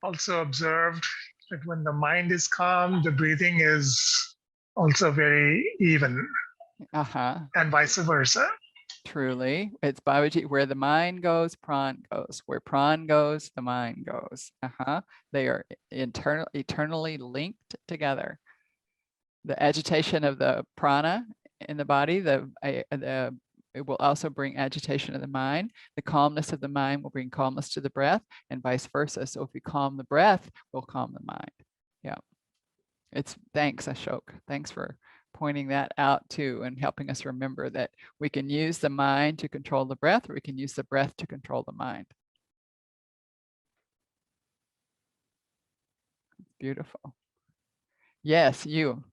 also observed that when the mind is calm, the breathing is also very even, and vice versa. Truly, it's Babaji, where the mind goes, pran goes. Where pran goes, the mind goes. They are eternally linked together. The agitation of the prana in the body, it will also bring agitation of the mind. The calmness of the mind will bring calmness to the breath, and vice versa. So if we calm the breath, we'll calm the mind. Yeah. Thanks, Ashok. Thanks for pointing that out too, and helping us remember that we can use the mind to control the breath, or we can use the breath to control the mind. Beautiful. Yes, you.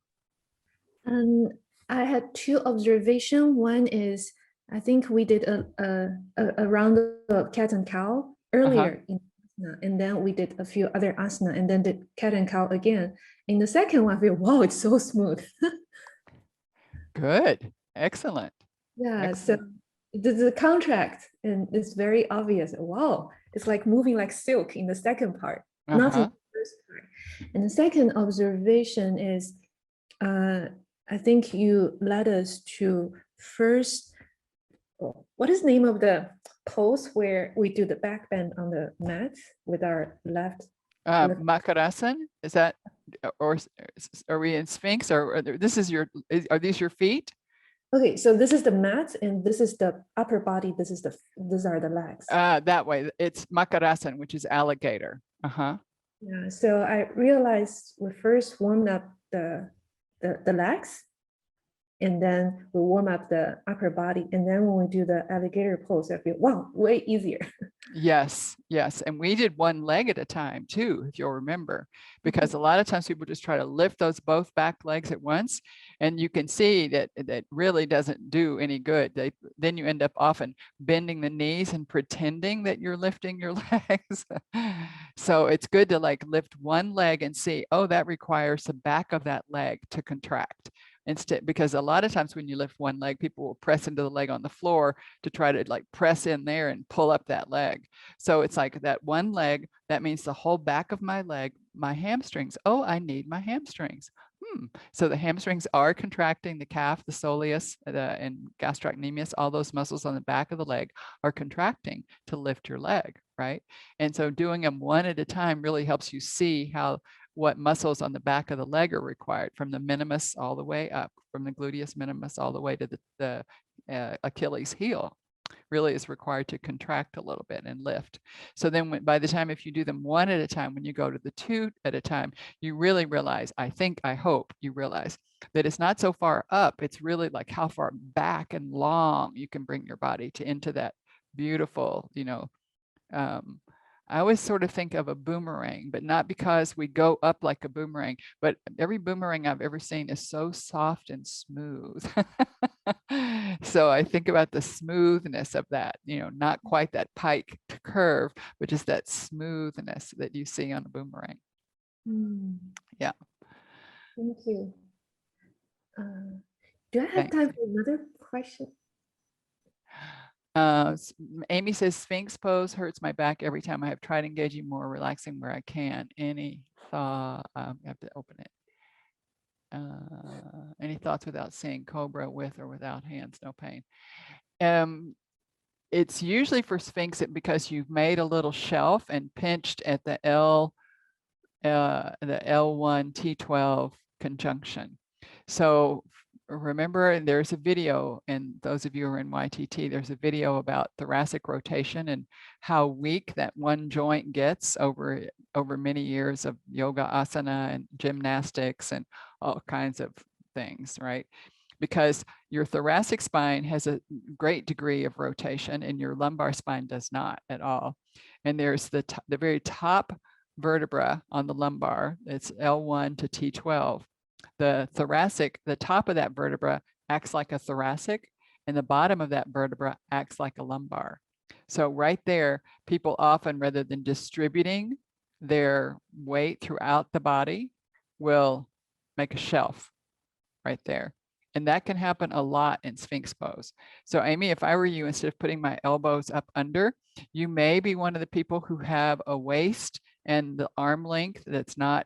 I had two observations. One is, I think we did a round of cat and cow earlier in asana, and then we did a few other asana, and then did cat and cow again. In the second one, I feel, wow, it's so smooth. Good. Excellent. Yeah, Excellent. so the contract, and it's very obvious. Wow, it's like moving like silk in the second part, not in the first part. And the second observation is, I think you led us to first, what is the name of the pose where we do the back bend on the mat with our left? Makarasan, is that, or are we in Sphinx, or this is are these your feet? Okay, so this is the mat and this is the upper body. These are the legs. That way, it's Makarasan, which is alligator. Yeah, so I realized we first warmed up the legs, and then we warm up the upper body, and then when we do the alligator pose, I feel, wow, way easier. Yes, yes. And we did one leg at a time too, if you'll remember, because a lot of times people just try to lift those both back legs at once. And you can see that that really doesn't do any good. Then you end up often bending the knees and pretending that you're lifting your legs. So it's good to like lift one leg and see, oh, that requires the back of that leg to contract. Instead, because a lot of times when you lift one leg, people will press into the leg on the floor to try to like press in there and pull up that leg. So it's like that one leg, that means the whole back of my leg, my hamstrings. Oh, I need my hamstrings. So the hamstrings are contracting, the calf, the soleus, and gastrocnemius, all those muscles on the back of the leg are contracting to lift your leg, right? And so doing them one at a time really helps you see what muscles on the back of the leg are required, from the minimus all the way up, from the gluteus minimus all the way to the Achilles heel. really is required to contract a little bit and lift. So then by the time, if you do them one at a time, when you go to the two at a time, you really realize, I hope you realize that it's not so far up. It's really like how far back and long you can bring your body to into that beautiful, I always sort of think of a boomerang, but not because we go up like a boomerang, but every boomerang I've ever seen is so soft and smooth. So I think about the smoothness of that, not quite that pike curve, but just that smoothness that you see on a boomerang. Yeah. Thank you. Do I have time for another question? Amy says, Sphinx pose hurts my back every time. I have tried engaging more, relaxing where I can. Any thought? I have to open it. Any thoughts without seeing Cobra with or without hands? No pain. It's usually for Sphinx because you've made a little shelf and pinched at the L1 T12 conjunction. So remember, there's a video, and those of you who are in YTT, there's a video about thoracic rotation and how weak that one joint gets over many years of yoga asana and gymnastics and all kinds of things, right? Because your thoracic spine has a great degree of rotation and your lumbar spine does not at all. And there's the very top vertebra on the lumbar, it's L1 to T12. The thoracic, the top of that vertebra acts like a thoracic, and the bottom of that vertebra acts like a lumbar. So right there, people often, rather than distributing their weight throughout the body, will make a shelf right there. And that can happen a lot in Sphinx pose. So Amy, if I were you, instead of putting my elbows up under, you may be one of the people who have a waist and the arm length that's not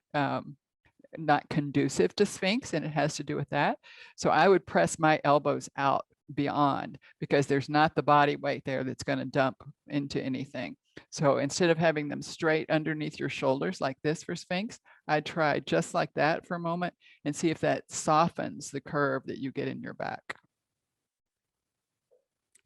conducive to Sphinx, and it has to do with that. So I would press my elbows out beyond, because there's not the body weight there that's going to dump into anything. So instead of having them straight underneath your shoulders like this for Sphinx, I'd try just like that for a moment and see if that softens the curve that you get in your back.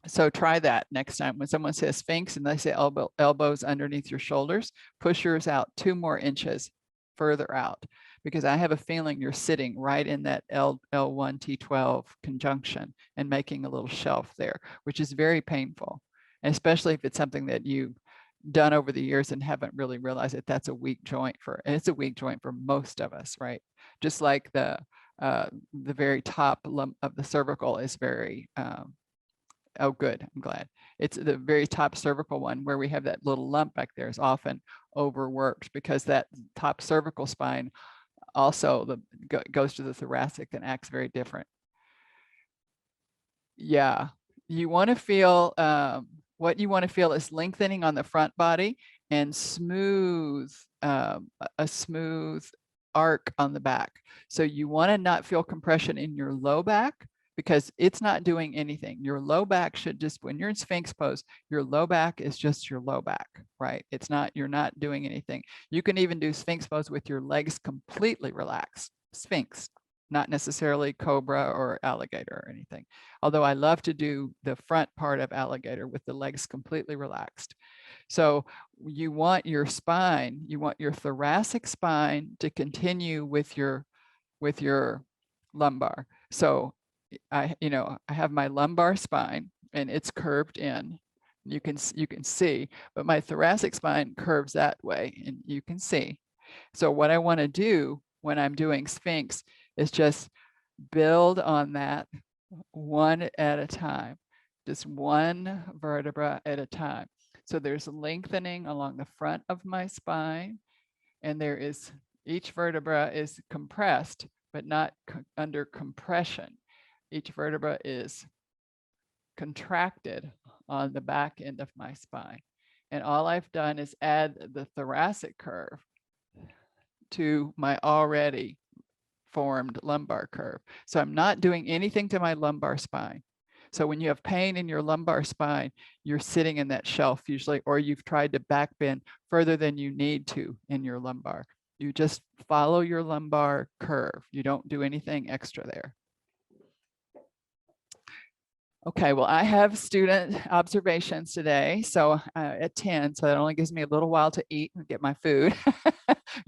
So try that next time. When someone says Sphinx and they say elbows underneath your shoulders, push yours out 2 more inches further out, because I have a feeling you're sitting right in that L1 T12 conjunction and making a little shelf there, which is very painful, and especially if it's something that you've done over the years and haven't really realized that that's a weak joint for, and it's a weak joint for most of us, right? Just like the very top lump of the cervical is very, oh, good, I'm glad. It's the very top cervical one where we have that little lump back there is often overworked, because that top cervical spine also goes to the thoracic and acts very different. Yeah, you want to feel, what you want to feel is lengthening on the front body and smooth, a smooth arc on the back. So you want to not feel compression in your low back, because it's not doing anything. Your low back should just, when you're in Sphinx pose, your low back is just your low back, right? It's not, you're not doing anything. You can even do Sphinx pose with your legs completely relaxed. Sphinx, not necessarily Cobra or alligator or anything. Although I love to do the front part of alligator with the legs completely relaxed. So you want your spine, you want your thoracic spine to continue with your lumbar. So I have my lumbar spine and it's curved in. You can see, but my thoracic spine curves that way, and you can see. So what I want to do when I'm doing Sphinx is just build on that one at a time, just one vertebra at a time. So there's lengthening along the front of my spine, and there is, each vertebra is compressed, but not under compression. Each vertebra is contracted on the back end of my spine. And all I've done is add the thoracic curve to my already formed lumbar curve. So I'm not doing anything to my lumbar spine. So when you have pain in your lumbar spine, you're sitting in that shelf usually, or you've tried to back bend further than you need to in your lumbar. You just follow your lumbar curve. You don't do anything extra there. Okay, well, I have student observations today, so at 10, so that only gives me a little while to eat and get my food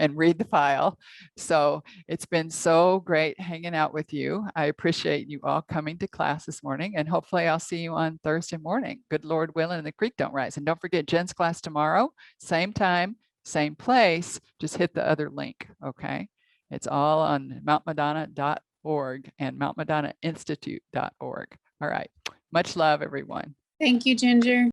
and read the file. So it's been so great hanging out with you. I appreciate you all coming to class this morning, and hopefully I'll see you on Thursday morning. Good Lord willing, and the creek don't rise. And don't forget Jen's class tomorrow, same time, same place, just hit the other link, okay? It's all on mountmadonna.org and mountmadonnainstitute.org. All right. Much love, everyone. Thank you, Ginger.